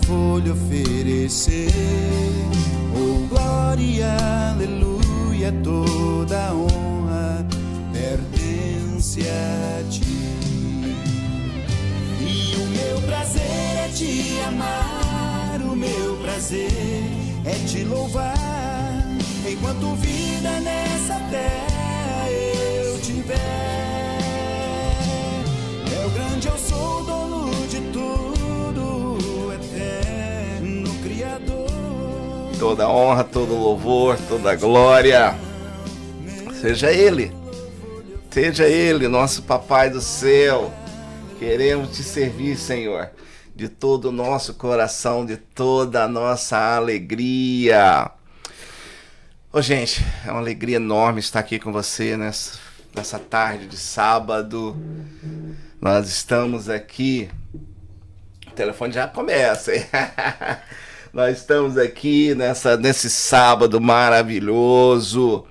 vou lhe oferecer. Oh, glória, aleluia, toda honra pertence a ti. E o meu prazer é te amar, o meu prazer é te louvar. Enquanto vida nessa terra eu tiver, é o grande eu sou, dono de tudo, eterno Criador. Toda honra, todo louvor, toda glória seja Ele, nosso Papai do céu. Queremos te servir, Senhor, de todo o nosso coração, de toda a nossa alegria. Ô, gente, é uma alegria enorme estar aqui com você nessa tarde de sábado. Nós estamos aqui, o telefone já começa, hein? Nós estamos aqui nesse sábado maravilhoso.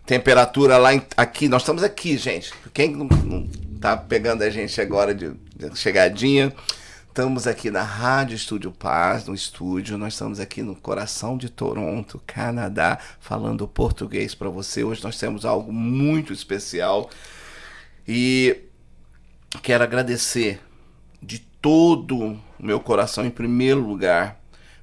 Temperatura lá aqui, nós estamos aqui, gente. Quem não tá pegando a gente agora de chegadinha, estamos aqui na Rádio Estúdio Paz, no estúdio. Nós estamos aqui no coração de Toronto, Canadá, falando português para você. Hoje nós temos algo muito especial e quero agradecer de todo o meu coração, em primeiro lugar,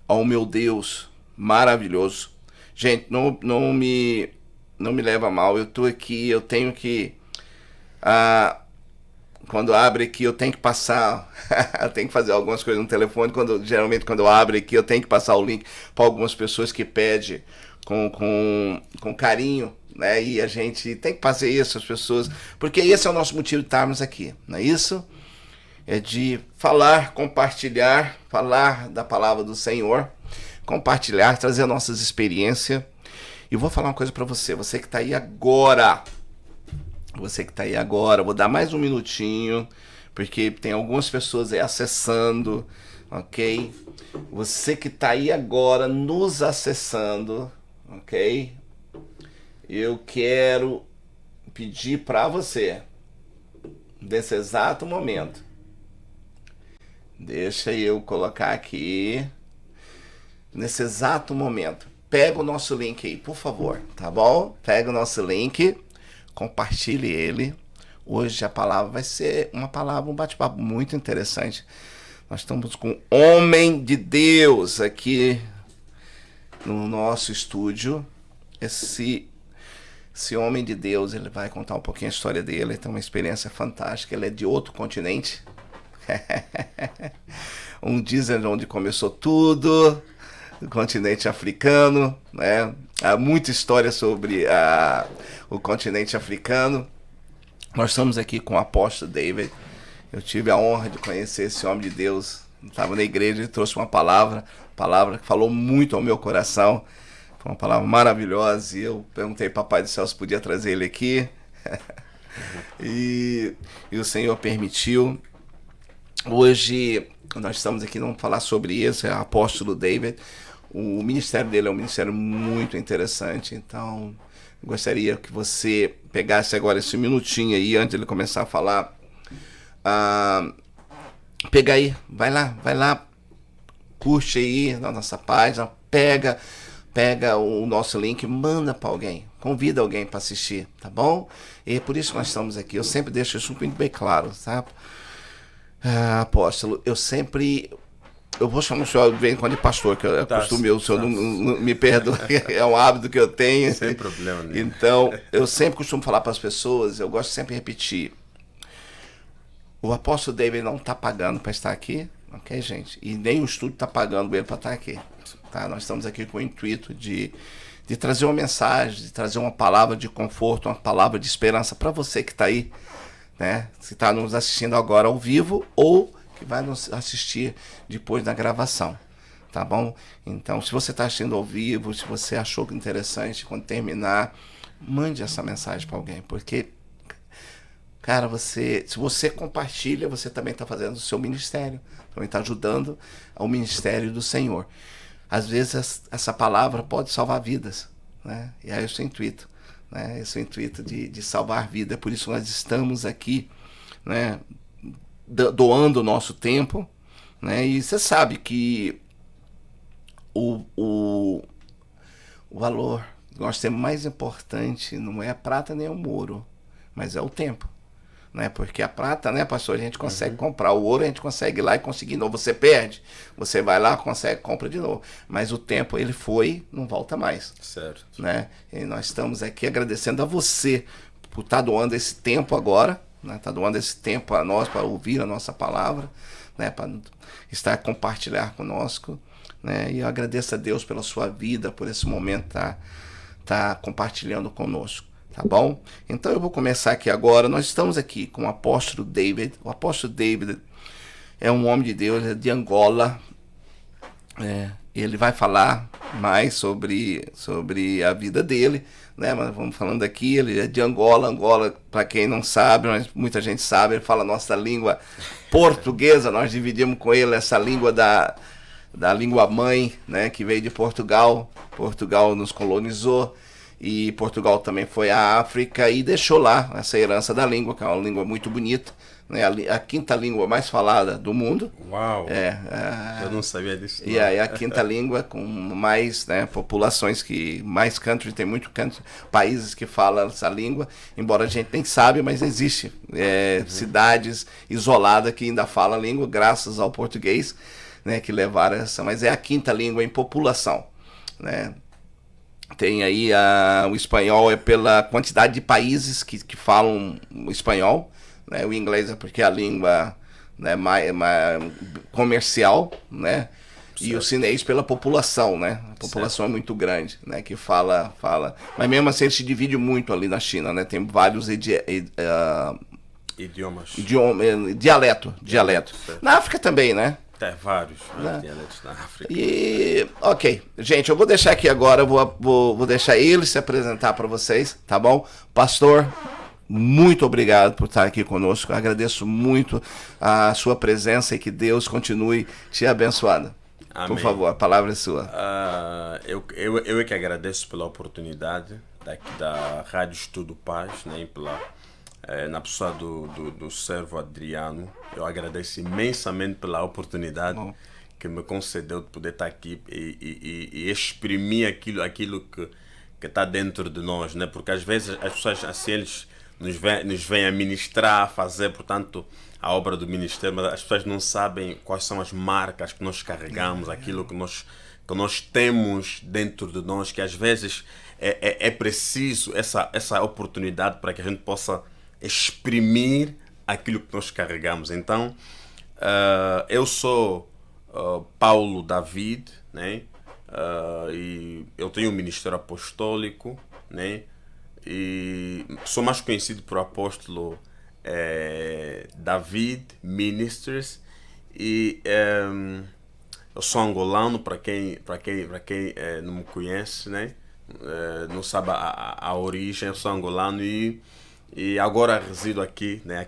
ao meu Deus maravilhoso. Gente, não me leva a mal, eu tô aqui, eu tenho que... quando abre aqui, eu tenho que passar... eu tenho que fazer algumas coisas no telefone. Geralmente, quando eu abro aqui, eu tenho que passar o link para algumas pessoas que pedem com carinho, né? E a gente tem que fazer isso, as pessoas... Porque esse é o nosso motivo de estarmos aqui, não é isso? É de falar, compartilhar, falar da palavra do Senhor, compartilhar, trazer nossas experiências. E vou falar uma coisa para você, você que está aí agora, vou dar mais um minutinho, porque tem algumas pessoas aí acessando, ok? Você que está aí agora nos acessando, ok? Eu quero pedir para você, nesse exato momento, deixa eu colocar aqui, nesse exato momento, pega o nosso link aí, por favor, tá bom? Pega o nosso link, compartilhe ele. Hoje a palavra vai ser um bate-papo muito interessante. Nós estamos com um homem de Deus aqui no nosso estúdio. Esse homem de Deus, ele vai contar um pouquinho a história dele. Ele tem uma experiência fantástica, ele é de outro continente. Dizem onde começou tudo, o continente africano, né? Há muita história sobre o continente africano. Nós estamos aqui com o apóstolo David. Eu tive a honra de conhecer esse homem de Deus. Estava na igreja, ele trouxe uma palavra que falou muito ao meu coração. Foi uma palavra maravilhosa. E eu perguntei para o Papai do Céu se podia trazer ele aqui. e o Senhor permitiu. Hoje nós estamos aqui, vamos falar sobre isso, é o apóstolo David. O ministério dele é um ministério muito interessante, então eu gostaria que você pegasse agora esse minutinho aí, antes de ele começar a falar. Pega aí, vai lá, curte aí na nossa página, pega o nosso link, manda para alguém, convida alguém para assistir, tá bom? E é por isso que nós estamos aqui, eu sempre deixo isso muito bem claro, sabe? Apóstolo, eu vou chamar o senhor de vez em quando de pastor, que é costume, o senhor não me perdoa, é um hábito que eu tenho. Sem problema nenhum. Então, eu sempre costumo falar para as pessoas, eu gosto sempre de repetir, o apóstolo David não está pagando para estar aqui, ok, gente? E nem o estúdio está pagando ele para estar aqui, tá? Nós estamos aqui com o intuito de trazer uma mensagem, de trazer uma palavra de conforto, uma palavra de esperança para você que está aí, né? Se está nos assistindo agora ao vivo ou que vai nos assistir depois da gravação, tá bom? Então, se você está assistindo ao vivo, se você achou interessante, quando terminar, mande essa mensagem para alguém, porque, cara, se você compartilha, você também está fazendo o seu ministério, também está ajudando ao ministério do Senhor. Às vezes essa palavra pode salvar vidas, né? E aí esse é o intuito, né? Esse é o intuito de salvar vida. É por isso que nós estamos aqui, né? Doando o nosso tempo, né? E você sabe que o valor, nós temos mais importante, não é a prata nem o ouro, mas é o tempo. Né? Porque a prata, né, pastor, a gente consegue comprar. O ouro a gente consegue ir lá e conseguir de novo. Você perde, você vai lá, consegue, compra de novo. Mas o tempo, ele foi, não volta mais. Certo. Né? E nós estamos aqui agradecendo a você por estar doando esse tempo agora, né? Tá doando esse tempo a nós para ouvir a nossa palavra, né? Para estar compartilhar conosco. Né? E eu agradeço a Deus pela sua vida, por esse momento tá compartilhando conosco. Tá bom? Então eu vou começar aqui agora. Nós estamos aqui com o apóstolo David. O apóstolo David é um homem de Deus, é de Angola. Ele vai falar mais sobre a vida dele, né? Mas vamos falando aqui, ele é de Angola. Angola, para quem não sabe, mas muita gente sabe, ele fala a nossa língua portuguesa. Nós dividimos com ele essa língua da língua mãe, né? Que veio de Portugal. Portugal nos colonizou. E Portugal também foi à África e deixou lá essa herança da língua, que é uma língua muito bonita, né? A quinta língua mais falada do mundo. Uau! Eu não sabia disso. E aí a quinta língua com mais, né, populações, que mais countries, tem muitos países que falam essa língua, embora a gente nem sabe, mas existe cidades isoladas que ainda falam a língua, graças ao português, né, que levaram essa, mas é a quinta língua em população, né? Tem aí o espanhol é pela quantidade de países que falam o espanhol, né? O inglês é porque é a língua, né, mais comercial, né? Certo. E o chinês pela população, né? A população certo. É muito grande, né? Que fala. Mas mesmo assim ele se divide muito ali na China, né? Tem vários idiomas. Dialeto. Na África também, né? Vários dialetos na África. E, ok, gente, eu vou deixar aqui agora, vou deixar ele se apresentar para vocês, tá bom? Pastor, muito obrigado por estar aqui conosco, agradeço muito a sua presença e que Deus continue te abençoando. Amém. Por favor, a palavra é sua. Eu é que agradeço pela oportunidade da Rádio Estudo Paz, né, na pessoa do servo Adriano. Eu agradeço imensamente pela oportunidade que me concedeu de poder estar aqui e exprimir aquilo que está dentro de nós, né? Porque às vezes as pessoas assim, eles nos vêm a ministrar, a fazer, portanto, a obra do ministério, mas as pessoas não sabem quais são as marcas que nós carregamos, aquilo que nós temos dentro de nós, que às vezes é preciso essa oportunidade para que a gente possa exprimir aquilo que nós carregamos. Então, eu sou Paulo David, né? E eu tenho um ministério apostólico, né? E sou mais conhecido por apóstolo David Ministries. E eu sou angolano, para quem não me conhece, né? Não sabe a origem. Eu sou angolano e agora resido aqui, né,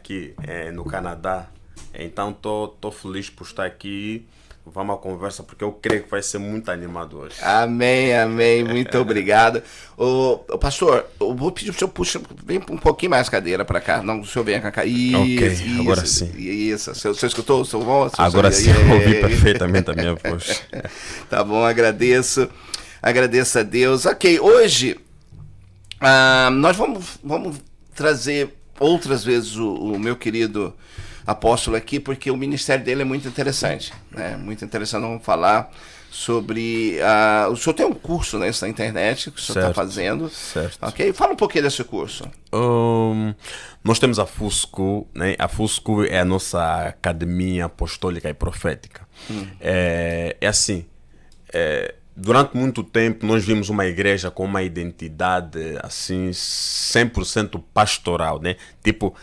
no Canadá. Então estou feliz por estar aqui. Vamos à conversa, porque eu creio que vai ser muito animado hoje. Amém. Muito obrigado. Pastor, eu vou pedir para o senhor vem um pouquinho mais a cadeira para cá. Não, o senhor vem cá. Isso, agora sim. Isso. O senhor escutou? Agora sim, eu ouvi perfeitamente a minha voz. Tá bom, agradeço a Deus. Ok, hoje nós vamos trazer outras vezes o meu querido apóstolo aqui, porque o ministério dele é muito interessante, né? Muito interessante. Vamos falar sobre... o senhor tem um curso, né, na internet que o senhor está fazendo. Certo. Ok? Fala um pouquinho desse curso. Nós temos a FUSCO, né? A FUSCO é a nossa Academia Apostólica e Profética. É assim... Durante muito tempo nós vimos uma igreja com uma identidade assim 100% pastoral, né? Tipo,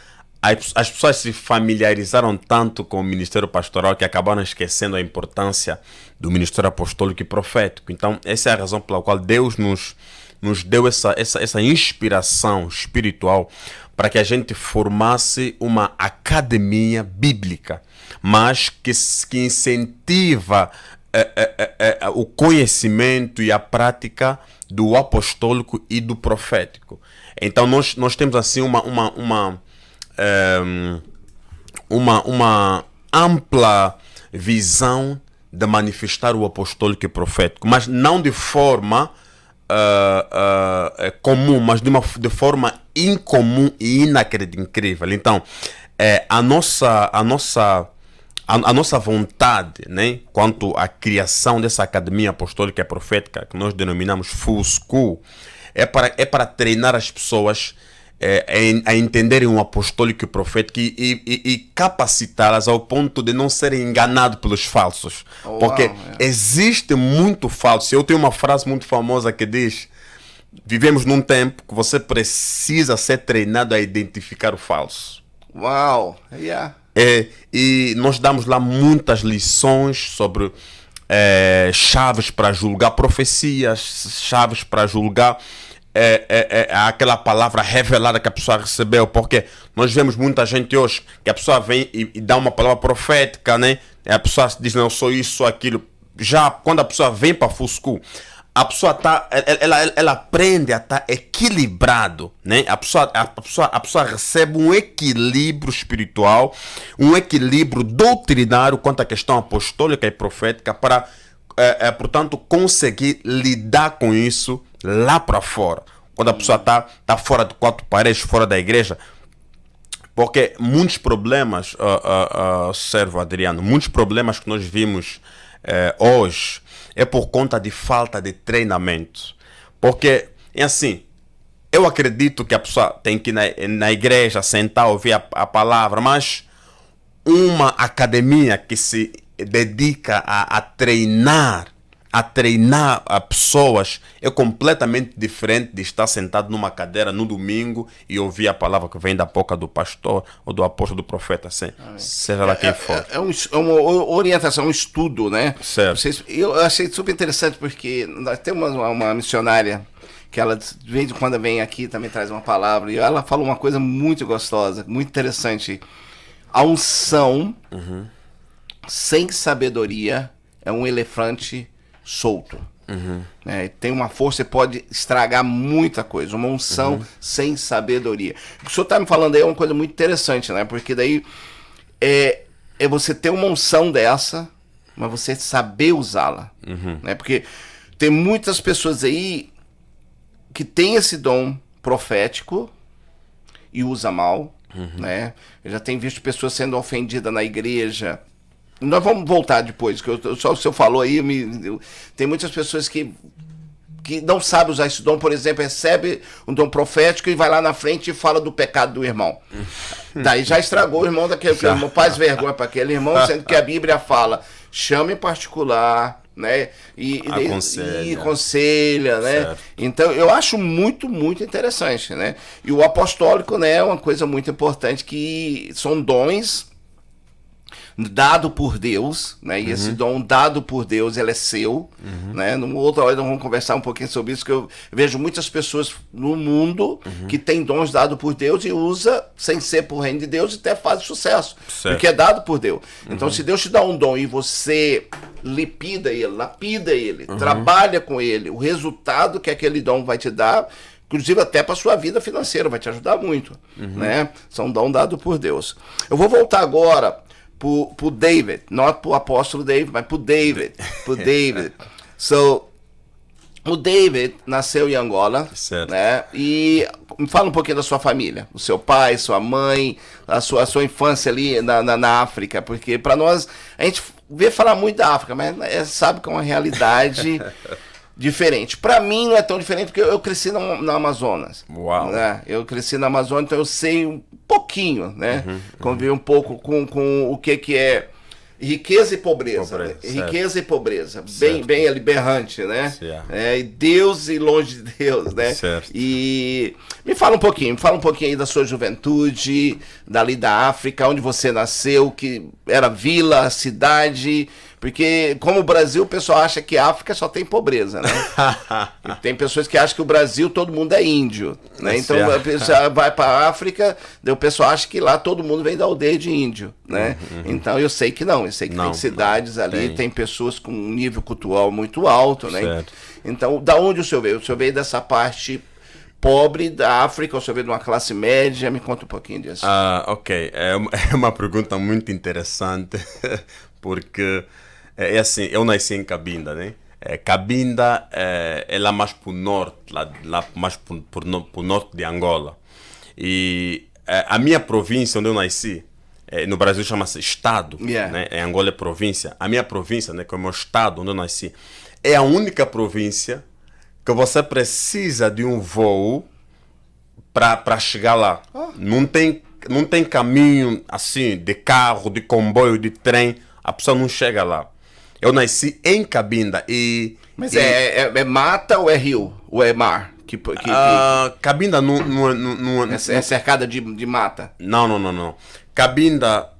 as pessoas se familiarizaram tanto com o ministério pastoral que acabaram esquecendo a importância do ministério apostólico e profético. Então, essa é a razão pela qual Deus nos deu essa inspiração espiritual para que a gente formasse uma academia bíblica, mas que incentiva o conhecimento e a prática do apostólico e do profético. Então nós temos assim uma ampla visão de manifestar o apostólico e profético, mas não de forma comum, mas de forma incomum e incrível. Então, a nossa vontade, né, quanto à criação dessa academia apostólica e profética, que nós denominamos FUSCU, é para treinar as pessoas a entenderem um apostólico e profético e capacitá-las ao ponto de não serem enganados pelos falsos. Porque existe muito falso. Eu tenho uma frase muito famosa que diz: vivemos num tempo que você precisa ser treinado a identificar o falso. Uau! Yeah. E nós damos lá muitas lições sobre chaves para julgar profecias, chaves para julgar aquela palavra revelada que a pessoa recebeu, porque nós vemos muita gente hoje que a pessoa vem e dá uma palavra profética, né? A pessoa diz: não, eu sou isso, sou aquilo. Já quando a pessoa vem para FUSCU, a pessoa ela aprende a estar equilibrado, né? A pessoa recebe um equilíbrio espiritual, um equilíbrio doutrinário quanto à questão apostólica e profética para, portanto, conseguir lidar com isso lá para fora. Quando a pessoa tá fora de quatro paredes, fora da igreja. Porque muitos problemas, servo Adriano, muitos problemas que nós vimos hoje é por conta de falta de treinamento. Porque, é assim, eu acredito que a pessoa tem que ir na igreja, sentar, ouvir a palavra, mas uma academia que se dedica a treinar a pessoas é completamente diferente de estar sentado numa cadeira no domingo e ouvir a palavra que vem da boca do pastor ou do apóstolo, do profeta, seja lá quem for. É uma orientação, um estudo, né? Certo. Eu achei super interessante porque nós temos uma missionária que ela de vez em quando vem aqui, também traz uma palavra, e ela fala uma coisa muito gostosa, muito interessante. A unção sem sabedoria é um elefante solto. Tem uma força e pode estragar muita coisa. Uma unção sem sabedoria. O que o senhor está me falando aí é uma coisa muito interessante, né? Porque daí é você ter uma unção dessa, mas você saber usá-la. Né? Porque tem muitas pessoas aí que tem esse dom profético e usa mal. Né? Eu já tenho visto pessoas sendo ofendidas na igreja. Nós vamos voltar depois, que só o senhor falou aí, tem muitas pessoas que não sabem usar esse dom, por exemplo, recebe um dom profético e vai lá na frente e fala do pecado do irmão. Daí já estragou o irmão daquele irmão, faz vergonha para aquele irmão, sendo que a Bíblia fala: chama em particular, né? E aconselha, né? Certo. Então eu acho muito, muito interessante, né? E o apostólico, né, é uma coisa muito importante, que são dons dado por Deus, né? E esse dom dado por Deus, ele é seu, né? Numa outra hora nós vamos conversar um pouquinho sobre isso, que eu vejo muitas pessoas no mundo que têm dons dados por Deus e usa sem ser por reino de Deus e até faz sucesso, porque é dado por Deus. Então, se Deus te dá um dom e você lapida ele, trabalha com ele, o resultado que aquele dom vai te dar, inclusive até para sua vida financeira, vai te ajudar muito, né? São dom dado por Deus. Eu vou voltar agora pro David, não pro apóstolo David, mas pro David. O David nasceu em Angola, né? E me fala um pouquinho da sua família, o seu pai, sua mãe, a sua infância ali na África, porque para nós, a gente vê falar muito da África, mas sabe que é uma realidade diferente. Para mim não é tão diferente, porque eu cresci na Amazonas. Uau. Né? Eu cresci na Amazônia, então eu sei um pouquinho, né? Convivi um pouco com o que é riqueza e pobreza. Né? Riqueza e pobreza. Bem ali berrante, né? E Deus e longe de Deus, né? Certo. E me fala um pouquinho aí da sua juventude, dali da África, onde você nasceu, que era vila, cidade. Porque, como o Brasil, o pessoal acha que a África só tem pobreza, né? E tem pessoas que acham que o Brasil, todo mundo é índio, né? Então, a pessoa vai para a África, daí o pessoal acha que lá todo mundo vem da aldeia de índio, né? Então, eu sei que não. Eu sei que tem cidades ali, tem pessoas com um nível cultural muito alto, né? Certo. Então, da onde o senhor veio? O senhor veio dessa parte pobre da África, ou o senhor veio de uma classe média? Me conta um pouquinho disso. Ok. É uma pergunta muito interessante, porque É assim, eu nasci em Cabinda, né? Cabinda é lá mais pro norte, lá mais pro norte de Angola. E a minha província onde eu nasci, no Brasil chama-se Estado, né? Em Angola é província. A minha província, né, que é o meu estado onde eu nasci, é a única província que você precisa de um voo para chegar lá. Não tem caminho assim, de carro, de comboio, de trem, a pessoa não chega lá. Eu nasci em Cabinda e... Mas é mata ou é rio? Ou é mar? Cabinda não é cercada de mata? Não. Cabinda,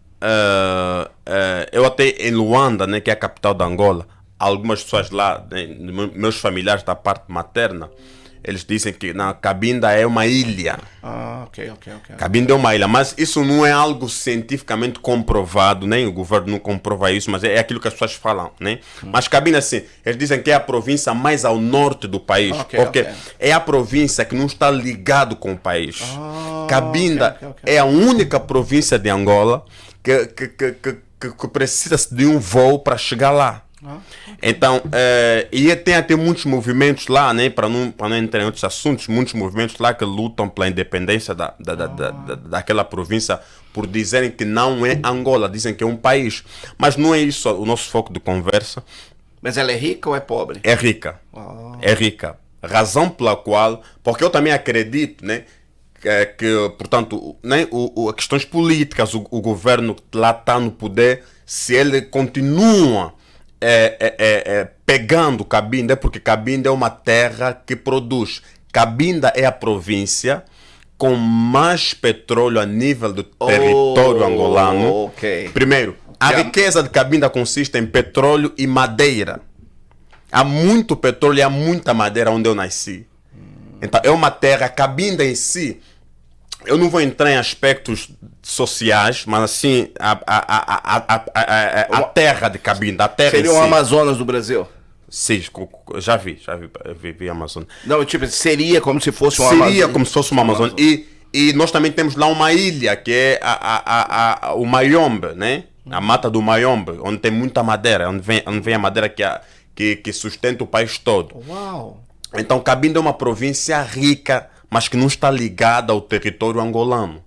eu até em Luanda, né, que é a capital da Angola, algumas pessoas lá, né, meus familiares da parte materna, eles dizem que Cabinda é uma ilha. Ok. Cabinda é uma ilha, mas isso não é algo cientificamente comprovado, nem o governo não comprova isso, mas é aquilo que as pessoas falam, né? Mas Cabinda, assim, eles dizem que é a província mais ao norte do país, porque é a província que não está ligado com o país. Cabinda é a única província de Angola que precisa de um voo para chegar lá. Então, e tem até muitos movimentos lá, né, para não entrar em outros assuntos, muitos movimentos lá que lutam pela independência daquela província por dizerem que não é Angola, dizem que é um país. Mas não é isso o nosso foco de conversa. Mas ela é rica ou é pobre? É rica. É rica. Razão pela qual, porque eu também acredito, né, que portanto, né, as questões políticas, o governo lá está no poder, se ele continua pegando Cabinda, porque Cabinda é uma terra que produz. Cabinda é a província com mais petróleo a nível do território angolano. Primeiro, a riqueza de Cabinda consiste em petróleo e madeira. Há muito petróleo e há muita madeira onde eu nasci. Então é uma terra, Cabinda em si, eu não vou entrar em aspectos sociais, mas assim, a terra de Cabinda, a terra seria o Amazonas do Brasil? Sim, já vi Amazonas. Não, tipo, seria como se fosse um Amazonas. Seria como se fosse um Amazonas. E nós também temos lá uma ilha, que é o Mayombe, né? A mata do Mayombe, onde tem muita madeira, onde vem a madeira que sustenta o país todo. Uau! Então, Cabinda é uma província rica, mas que não está ligada ao território angolano.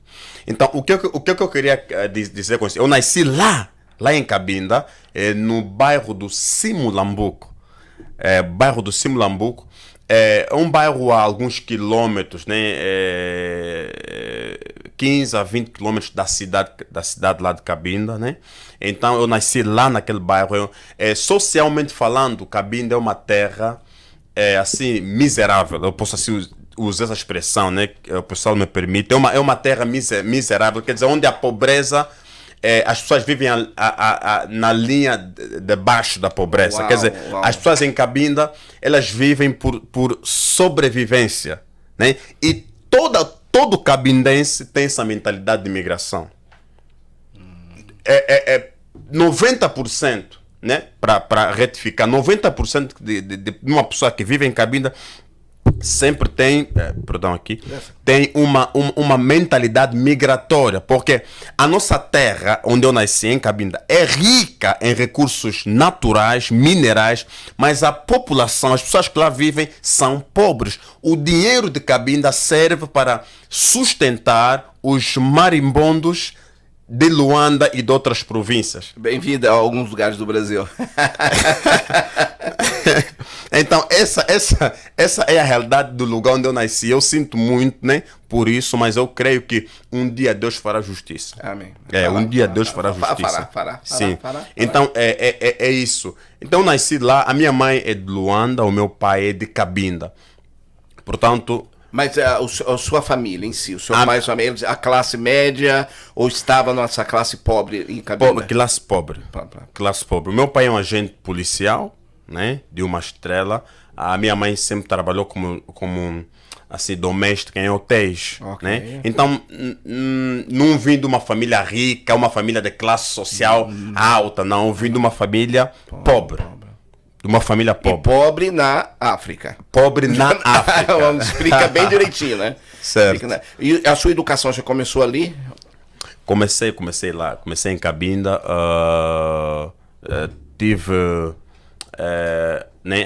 Então, o que eu queria dizer com isso? Eu nasci lá em Cabinda, no bairro do Simulambuco. Bairro do Simulambuco. É um bairro a alguns quilômetros, né? 15 a 20 quilômetros da cidade lá de Cabinda, né? Então, eu nasci lá naquele bairro. Socialmente falando, Cabinda é uma terra assim, miserável. Eu posso assim usar essa expressão, né? O pessoal me permite. É uma terra miserável, quer dizer, onde a pobreza, as pessoas vivem na linha de baixo da pobreza. Quer dizer, as pessoas em Cabinda, elas vivem por sobrevivência, né? E todo cabindense tem essa mentalidade de imigração. 90%, né? Para retificar, 90% de uma pessoa que vive em Cabinda sempre tem, tem uma mentalidade migratória, porque a nossa terra, onde eu nasci, em Cabinda, é rica em recursos naturais, minerais, mas a população, as pessoas que lá vivem, são pobres. O dinheiro de Cabinda serve para sustentar os marimbondos de Luanda e de outras províncias. Bem-vindo a alguns lugares do Brasil. Então, essa é a realidade do lugar onde eu nasci. Eu sinto muito, né, por isso, mas eu creio que um dia Deus fará justiça. Amém. Um dia Deus fará justiça. Sim. Então, é isso. Então, eu nasci lá. A minha mãe é de Luanda, o meu pai é de Cabinda. Portanto... Mas a sua família em si, o seu pai e sua mãe, a classe média ou estava nessa classe pobre em Cabinda? Classe pobre. Classe pobre. O meu pai é um agente policial, né, de uma estrela. A minha mãe sempre trabalhou como assim, doméstica em hotéis, né? Então, não vim de uma família rica, uma família de classe social alta, não. Vim de uma família pobre. De uma família pobre. E pobre na África. Pobre na África. Vamos explicar bem direitinho, né? Certo. E a sua educação já começou ali? Comecei lá. Comecei em Cabinda. tive né,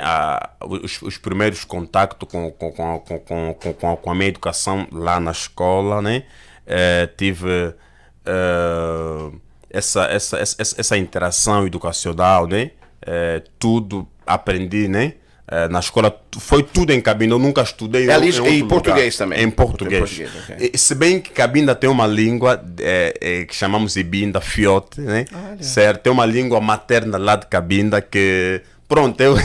os primeiros contactos com a minha educação lá na escola, né? Tive essa interação educacional, né? Tudo aprendi, né? Na escola foi tudo em Cabinda, eu nunca estudei em português também. Em português. Okay. Se bem que Cabinda tem uma língua que chamamos Ibinda, Fiote, né? Certo? Tem uma língua materna lá de Cabinda que, pronto, eu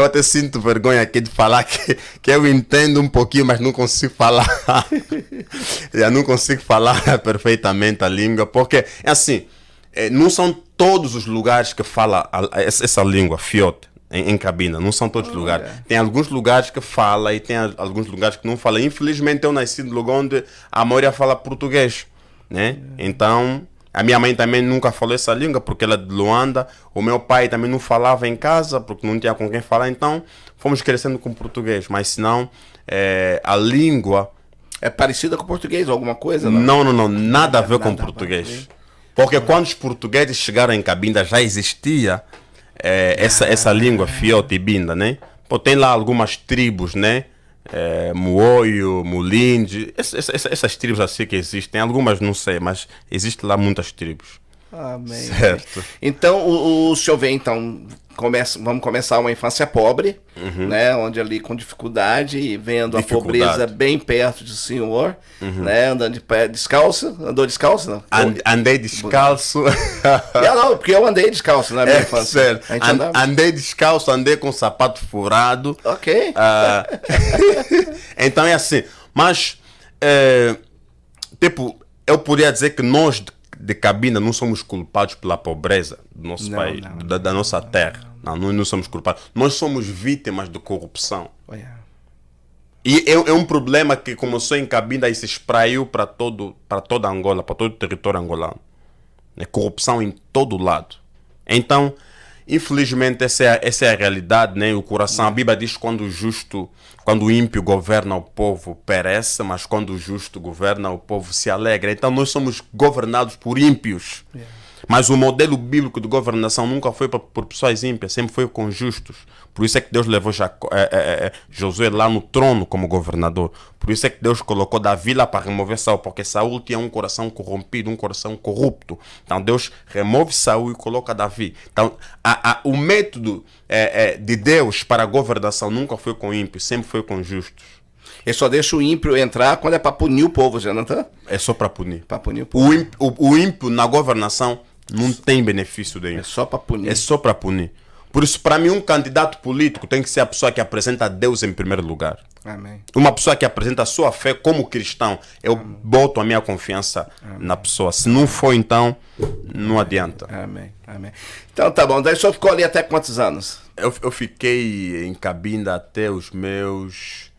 até sinto vergonha aqui de falar que eu entendo um pouquinho, mas não consigo falar. Eu não consigo falar perfeitamente a língua, porque é assim, não são todos os lugares que falam essa língua, Fiote. Em Cabinda, não são todos os lugares. Tem alguns lugares que fala e tem alguns lugares que não fala. Infelizmente eu nasci no lugar onde a maioria fala português, né? Então a minha mãe também nunca falou essa língua porque ela é de Luanda. O meu pai também não falava em casa porque não tinha com quem falar. Então fomos crescendo com português, mas senão a língua é parecida com português, alguma coisa? Não, nada a ver com português. Porque quando os portugueses chegaram em Cabinda já existia essa língua Fiote e Binda, né? Pô, tem lá algumas tribos, né? Muoio, Mulinde, essas tribos assim que existem. Algumas não sei, mas existem lá muitas tribos. Amém. Certo. Então o senhor vê, então, vamos começar uma infância pobre, né? Onde ali com dificuldade e vendo a pobreza bem perto do senhor, né? Andando de pé descalço, andou descalço, não? Andei descalço. Não, porque eu andei descalço na minha infância. Certo. Andei descalço, andei com sapato furado. Ok. Então é assim, mas tipo, eu poderia dizer que nós de Cabinda não somos culpados pela pobreza do nosso país, da nossa terra. Nós não somos culpados. Nós somos vítimas de corrupção. E é um problema que começou em Cabinda e se espraiu para toda Angola, para todo o território angolano. É corrupção em todo lado. Então, infelizmente, essa é a realidade, né? O coração, a Bíblia diz que quando o ímpio governa, o povo perece, mas quando o justo governa, o povo se alegra. Então nós somos governados por ímpios. Mas o modelo bíblico de governação nunca foi por pessoas ímpias, sempre foi com justos. Por isso é que Deus levou Josué lá no trono como governador. Por isso é que Deus colocou Davi lá para remover Saul, porque Saul tinha um coração corrompido, um coração corrupto. Então Deus remove Saul e coloca Davi. Então o método de Deus para a governação nunca foi com ímpios, sempre foi com justos. Ele só deixa o ímpio entrar quando é para punir o povo, Jonathan? É só para punir. Para punir o povo. O ímpio na governação não tem benefício dele. É só para punir. É só para punir. Por isso, para mim, um candidato político tem que ser a pessoa que apresenta Deus em primeiro lugar. Amém. Uma pessoa que apresenta a sua fé como cristão. Eu boto a minha confiança na pessoa. Se não for, então, não adianta. Amém. Então tá bom. Daí o senhor ficou ali até quantos anos? Eu fiquei em Cabinda até os meus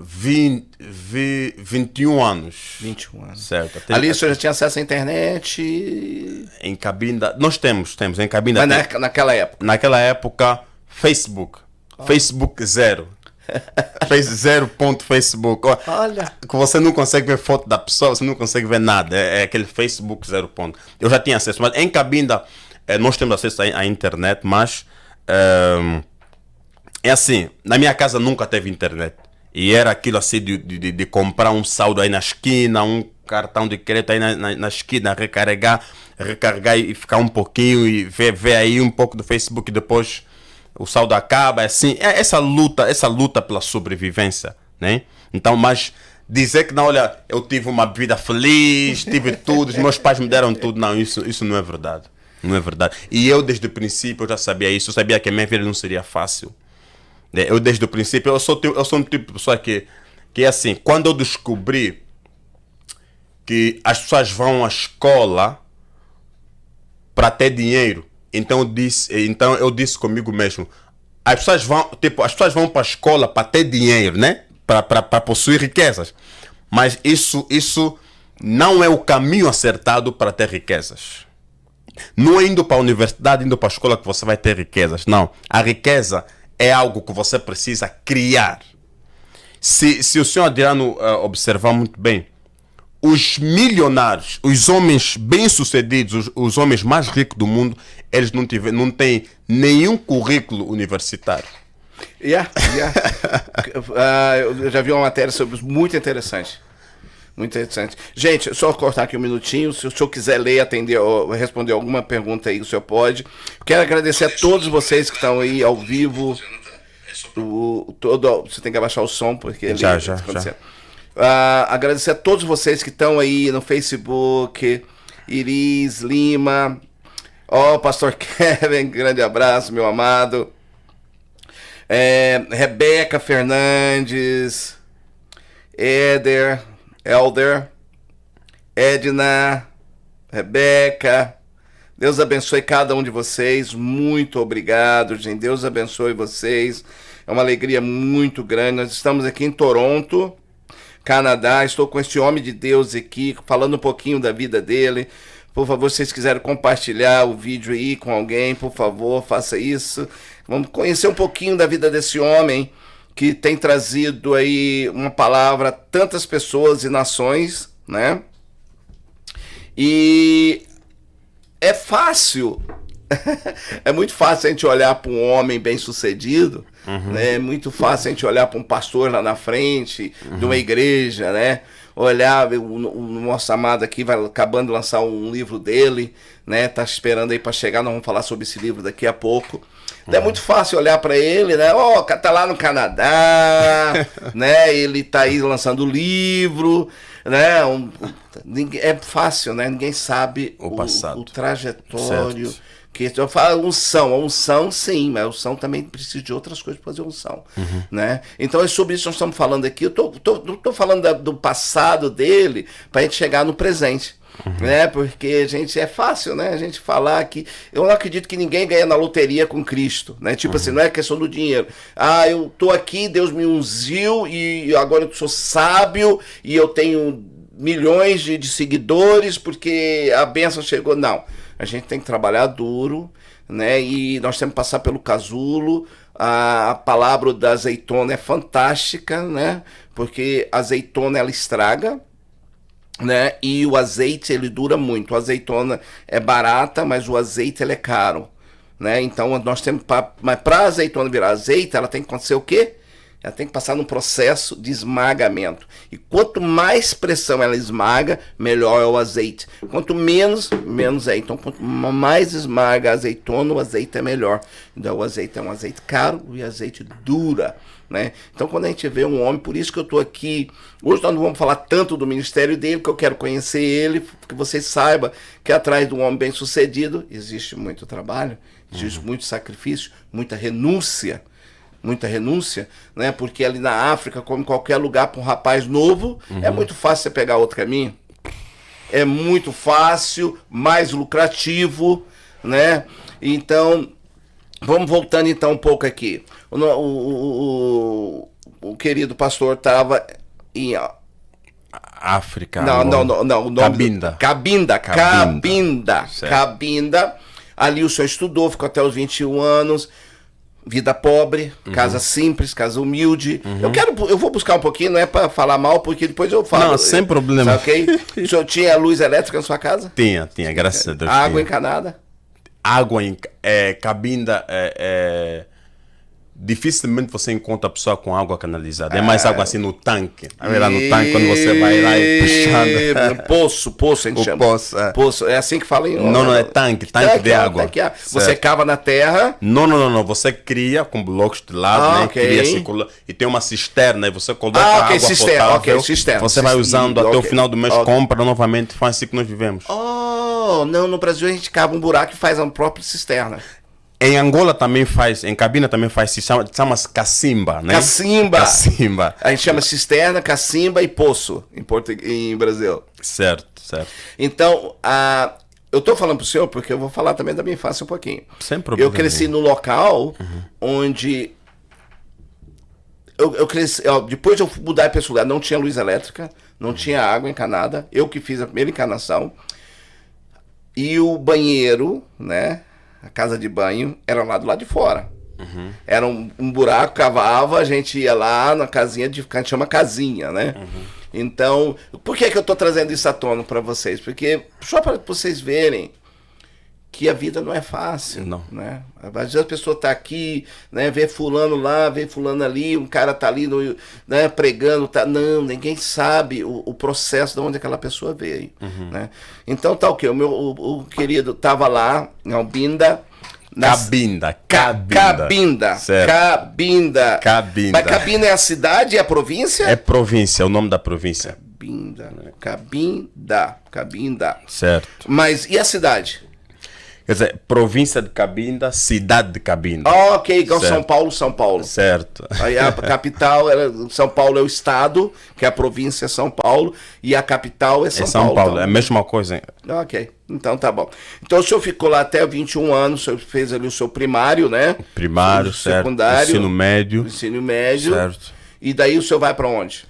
21 anos. 21 anos. Certo. Ali o senhor já tinha acesso à internet? Em Cabinda, nós temos em Cabinda. Mas naquela época? Naquela época, Facebook. Facebook zero. Fez 0.facebook. Olha. Que você não consegue ver foto da pessoa, você não consegue ver nada. É aquele Facebook 0. Eu já tinha acesso, mas em Cabinda nós temos acesso à internet, mas é assim, na minha casa nunca teve internet. E era aquilo assim de comprar um saldo aí na esquina, um cartão de crédito aí na esquina, recarregar e ficar um pouquinho e ver aí um pouco do Facebook, depois o saldo acaba, assim, essa luta pela sobrevivência, né? Então, mas dizer que não, olha, eu tive uma vida feliz, tive tudo, os meus pais me deram tudo, não, isso não é verdade. Não é verdade. E eu desde o princípio eu já sabia isso, eu sabia que a minha vida não seria fácil. Eu desde o princípio, eu sou um tipo de pessoa que é assim, quando eu descobri que as pessoas vão à escola para ter dinheiro, então eu disse comigo mesmo, as pessoas vão para a escola para ter dinheiro, né? Para possuir riquezas. Mas isso não é o caminho acertado para ter riquezas. Não é indo para a universidade, indo para a escola que você vai ter riquezas. Não. A riqueza é algo que você precisa criar. Se o senhor Adriano observar muito bem, os milionários, os homens bem-sucedidos, os homens mais ricos do mundo, eles não têm nenhum currículo universitário. Eu já vi uma matéria sobre isso, muito interessante. Muito interessante. Gente, só cortar aqui um minutinho. Se o senhor quiser ler, atender ou responder alguma pergunta aí, o senhor pode. Quero agradecer a todos vocês que estão aí ao vivo. Você tem que abaixar o som, porque já. agradecer a todos vocês que estão aí no Facebook. Iris Lima. Pastor Kevin, grande abraço, meu amado. Rebeca Fernandes. Elder, Edna, Rebeca, Deus abençoe cada um de vocês, muito obrigado, gente, Deus abençoe vocês, é uma alegria muito grande. Nós estamos aqui em Toronto, Canadá, estou com este homem de Deus aqui, falando um pouquinho da vida dele. Por favor, se vocês quiserem compartilhar o vídeo aí com alguém, por favor, faça isso. Vamos conhecer um pouquinho da vida desse homem, que tem trazido aí uma palavra a tantas pessoas e nações, né? E é fácil, é muito fácil a gente olhar para um homem bem-sucedido, né? É muito fácil a gente olhar para um pastor lá na frente de uma igreja, né? Olhar, o nosso amado aqui vai acabando de lançar um livro dele, né? Tá esperando aí para chegar, nós vamos falar sobre esse livro daqui a pouco. É muito fácil olhar para ele, né? Tá lá no Canadá, né? Ele tá aí lançando livro, né? É fácil, né? Ninguém sabe o passado, o trajetório. Certo. Que eu falo unção sim, mas unção também precisa de outras coisas para fazer unção, né? Então é sobre isso que nós estamos falando aqui. Eu tô falando do passado dele para a gente chegar no presente. Né? Porque, gente, é fácil, né? A gente falar que eu não acredito que ninguém ganha na loteria com Cristo, né? Tipo assim, não é questão do dinheiro. Eu tô aqui, Deus me ungiu e agora eu sou sábio e eu tenho milhões de seguidores porque a bênção chegou. Não, a gente tem que trabalhar duro, né? E nós temos que passar pelo casulo. A palavra da azeitona é fantástica, né? Porque a azeitona ela estraga, né? E o azeite ele dura muito. A azeitona é barata, mas o azeite ele é caro, né? Então nós temos mas para a azeitona virar azeite, ela tem que acontecer o quê? Ela tem que passar num processo de esmagamento. E quanto mais pressão ela esmaga, melhor é o azeite. Quanto menos é. Então, quanto mais esmaga a azeitona, o azeite é melhor. Então, o azeite é um azeite caro e azeite dura, né? Então, quando a gente vê um homem, por isso que eu estou aqui. Hoje nós não vamos falar tanto do ministério dele, porque eu quero conhecer ele, que vocês saibam que atrás de um homem bem-sucedido existe muito trabalho, existe muito sacrifício, muita renúncia, né? Porque ali na África, como em qualquer lugar para um rapaz novo, é muito fácil você pegar outro caminho. É muito fácil, mais lucrativo, né? Então, vamos voltando então um pouco aqui. O querido pastor estava em África. Não, o nome Cabinda. Ali o senhor estudou, ficou até os 21 anos. Vida pobre, casa simples, casa humilde. Eu vou buscar um pouquinho, não é para falar mal, porque depois eu falo. Não, sem problema. Ok? O senhor tinha luz elétrica na sua casa? Tinha, graças a Deus. Água encanada? Água em Cabinda dificilmente você encontra a pessoa com água canalizada. É mais água assim no tanque. Lá no tanque, quando você vai lá e puxando. Poço, a gente chama. Poço, é assim que fala em... Não, é tanque de água. Você cava na terra... Não. Você cria com blocos de lado, né? Okay. Cria circula, e tem uma cisterna, e você coloca água potável. Cisterna. Você vai usando até o final do mês, compra novamente, faz assim que nós vivemos. Não, no Brasil a gente cava um buraco e faz a própria cisterna. Em Angola também faz, em Cabinda também faz, chama-se cacimba, né? Cacimba. A gente chama cisterna, cacimba e poço em Brasil. Certo. Então, eu tô falando pro senhor porque eu vou falar também da minha infância um pouquinho. Sem problema. Eu cresci no local onde... Eu cresci... Depois de eu mudar para esse lugar, não tinha luz elétrica, não tinha água encanada. Eu que fiz a primeira encanação. E o banheiro, né? A casa de banho era lá do lado de fora. Era um buraco, cavava, a gente ia lá na casinha, a gente chama casinha, né? Então, por que eu estou trazendo isso à tona para vocês? Porque só para vocês verem que a vida não é fácil, Não. né? Às vezes a pessoa tá aqui, né, vê fulano lá, vê fulano ali, um cara tá ali, né, pregando, tá... Não, ninguém sabe o processo de onde aquela pessoa veio, né? Então tá o quê? O querido tava lá, em Albinda... Cabinda. Certo. Cabinda. Mas Cabinda é a cidade, é a província? É província, é o nome da província. Cabinda. Certo. Mas e a cidade? Quer dizer, província de Cabinda, cidade de Cabinda. Ok, igual certo. São Paulo. Certo. Aí a capital, São Paulo é o estado, que é a província é São Paulo, e a capital é São Paulo. São Paulo, então. é a mesma coisa. Ok, então tá bom. Então o senhor ficou lá até 21 anos, o senhor fez ali o seu primário, né? Primário, certo. Secundário. Ensino médio. Ensino médio. Certo. E daí o senhor vai para onde?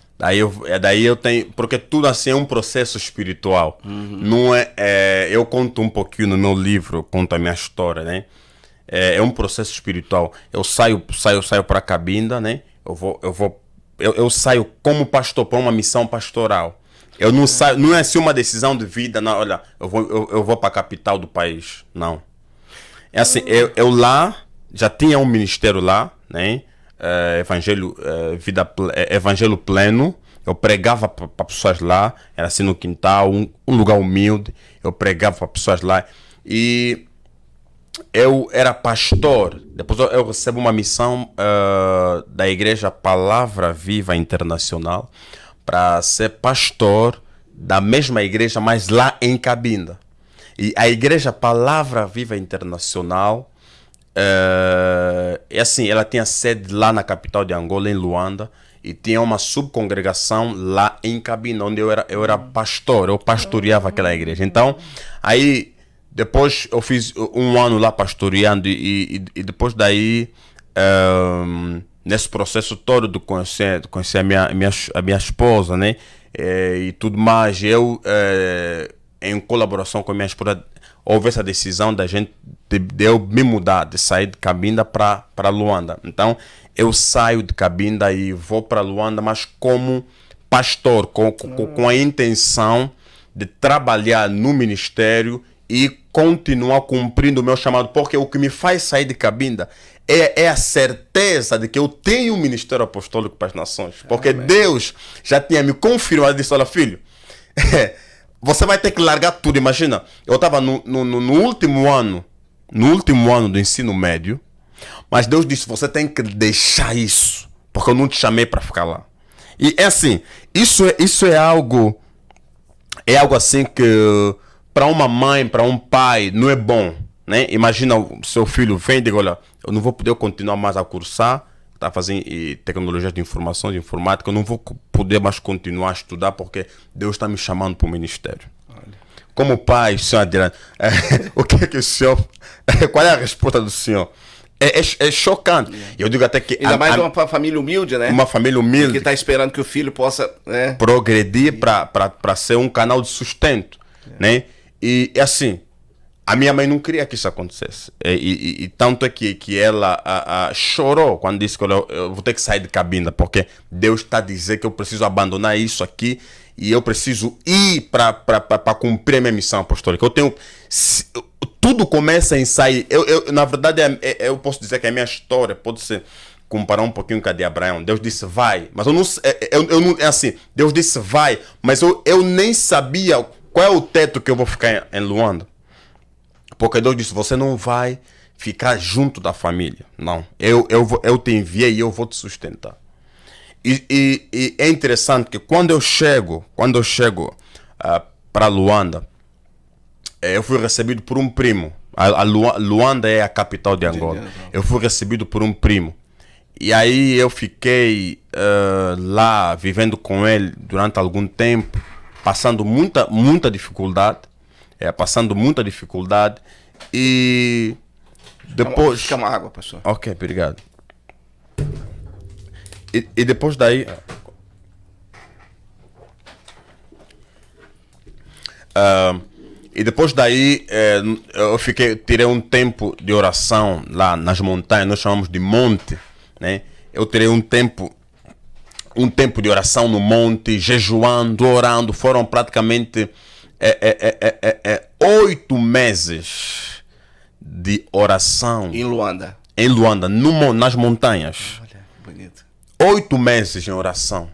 Daí eu tenho, porque tudo assim é um processo espiritual. Não eu conto um pouquinho no meu livro, conto a minha história, né? É um processo espiritual. Eu saio para Cabinda, né? Eu saio como pastor para uma missão pastoral. Eu não saio, não é assim uma decisão de vida, não, olha, eu vou para a capital do país, não. É assim, eu lá já tinha um ministério lá, né? Evangelho pleno. Eu pregava para pessoas lá, era assim no quintal, um lugar humilde. Eu pregava para pessoas lá e eu era pastor. Depois eu recebo uma missão da Igreja Palavra Viva Internacional para ser pastor da mesma igreja, mas lá em Cabinda. E a Igreja Palavra Viva Internacional assim, ela tinha sede lá na capital de Angola, em Luanda, e tinha uma subcongregação lá em Cabinda, onde eu era pastor, eu pastoreava aquela igreja. Então, aí depois eu fiz um ano lá pastoreando e depois daí, nesse processo todo de conhecer a minha esposa, né, e tudo mais, eu em colaboração com a minha esposa, houve essa decisão da gente de eu me mudar, de sair de Cabinda para Luanda. Então, eu saio de Cabinda e vou para Luanda, mas como pastor, com a intenção de trabalhar no ministério e continuar cumprindo o meu chamado, porque o que me faz sair de Cabinda é a certeza de que eu tenho um ministério apostólico para as nações, porque Amém. Deus já tinha me confirmado, disse, olha filho, você vai ter que largar tudo. Imagina, eu estava no último ano do ensino médio, mas Deus disse, você tem que deixar isso, porque eu não te chamei para ficar lá. E é assim, isso é algo assim que para uma mãe, para um pai, não é bom, né? Imagina o seu filho vem e diz, olha, eu não vou poder continuar mais a cursar, tá fazendo tecnologia de informação, de informática, eu não vou poder mais continuar a estudar porque Deus está me chamando para o ministério. Olha. Como pai, senhor Adriano, o que é que o senhor, qual é a resposta do senhor? É chocante. Eu digo até que... Ainda mais uma família humilde, né? Uma família humilde. Que está esperando que o filho possa... progredir para ser um canal de sustento, né? E assim, a minha mãe não queria que isso acontecesse. E tanto é que ela chorou quando disse que eu vou ter que sair de Cabinda, porque Deus está a dizer que eu preciso abandonar isso aqui e eu preciso ir para cumprir a minha missão apostólica. Tudo começa em sair. Na verdade, eu posso dizer que a minha história pode ser comparar um pouquinho com a de Abraão. Deus disse vai, mas eu não é assim. Deus disse vai, mas eu nem sabia qual é o teto que eu vou ficar em Luanda. Porque Deus disse, você não vai ficar junto da família. Não, eu te enviei e eu vou te sustentar. E é interessante que quando eu chego para Luanda, eu fui recebido por um primo. Luanda é a capital de Angola. Eu fui recebido por um primo. E aí eu fiquei lá vivendo com ele durante algum tempo, passando muita dificuldade. E depois... Chama água, pastor. Ok, obrigado. E depois daí... E depois daí eu tirei um tempo de oração lá nas montanhas, nós chamamos de monte, né? Eu tirei um tempo um tempo de oração no monte, jejuando, orando. Foram praticamente 8 meses de oração. Em Luanda. Em Luanda, nas montanhas. Olha, bonito. 8 meses em oração.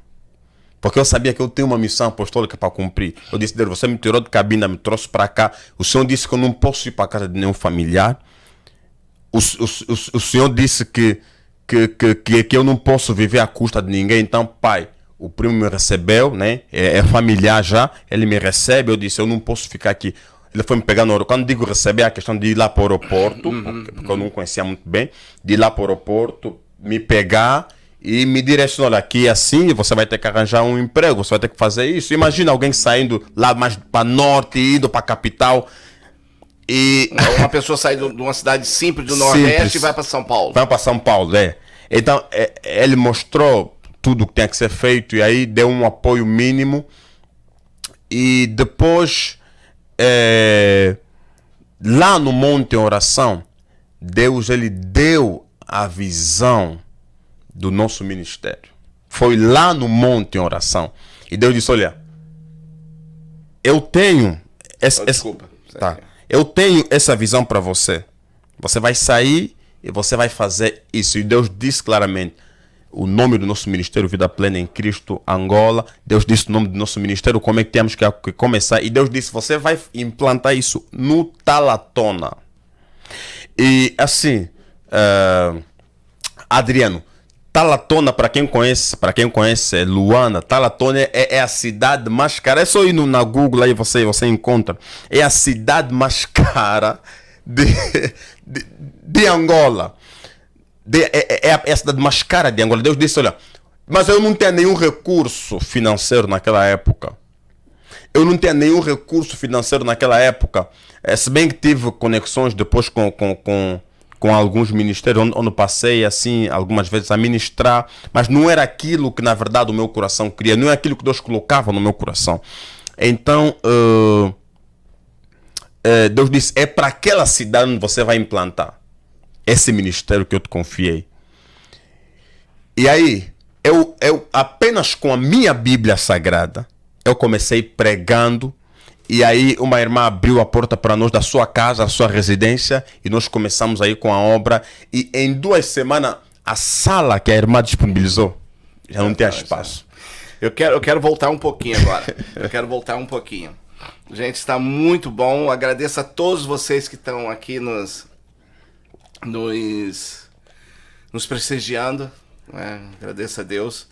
Porque eu sabia que eu tenho uma missão apostólica para cumprir. Eu disse, Deus, você me tirou de cabina, me trouxe para cá. O Senhor disse que eu não posso ir para a casa de nenhum familiar. O Senhor disse que eu não posso viver à custa de ninguém. Então, pai, o primo me recebeu, né? É familiar já. Ele me recebe. Eu disse, eu não posso ficar aqui. Ele foi me pegar no aeroporto. Quando digo receber, é a questão de ir lá para o aeroporto, porque eu não conhecia muito bem. De ir lá para o aeroporto, me pegar e me direcionar. Olha, aqui assim, você vai ter que arranjar um emprego, você vai ter que fazer isso. Imagina alguém saindo lá mais para norte, indo para a capital. E uma pessoa sai de uma cidade simples do Nordeste e vai para São Paulo. Vai para São Paulo, é. Então, ele mostrou tudo o que tinha que ser feito e aí deu um apoio mínimo. E depois, lá no Monte em Oração, Deus, ele deu a visão do nosso ministério. Foi lá no Monte em Oração. E Deus disse, olha, eu tenho... Desculpa. Tá. Eu tenho essa visão para você. Você vai sair e você vai fazer isso. E Deus disse claramente o nome do nosso ministério, Vida Plena em Cristo, Angola. Deus disse o nome do nosso ministério, como é que temos que começar. E Deus disse, você vai implantar isso no Talatona. E assim, Adriano, Talatona, para quem conhece Luanda, Talatona é a cidade mais cara. É só ir na Google aí você encontra. É a cidade mais cara de Angola. É a cidade mais cara de Angola. Deus disse, olha, mas eu não tinha nenhum recurso financeiro naquela época. Se bem que tive conexões depois com alguns ministérios, onde passei assim algumas vezes a ministrar, mas não era aquilo que na verdade o meu coração queria, não é aquilo que Deus colocava no meu coração. Então Deus disse, é para aquela cidade onde você vai implantar esse ministério que eu te confiei. E aí eu apenas com a minha Bíblia Sagrada eu comecei pregando. E aí uma irmã abriu a porta para nós da sua casa, da sua residência, e nós começamos aí com a obra. E em 2 semanas, a sala que a irmã disponibilizou já não tinha espaço. Eu quero voltar um pouquinho agora. Gente, está muito bom. Agradeço a todos vocês que estão aqui nos prestigiando. Né? Agradeço a Deus.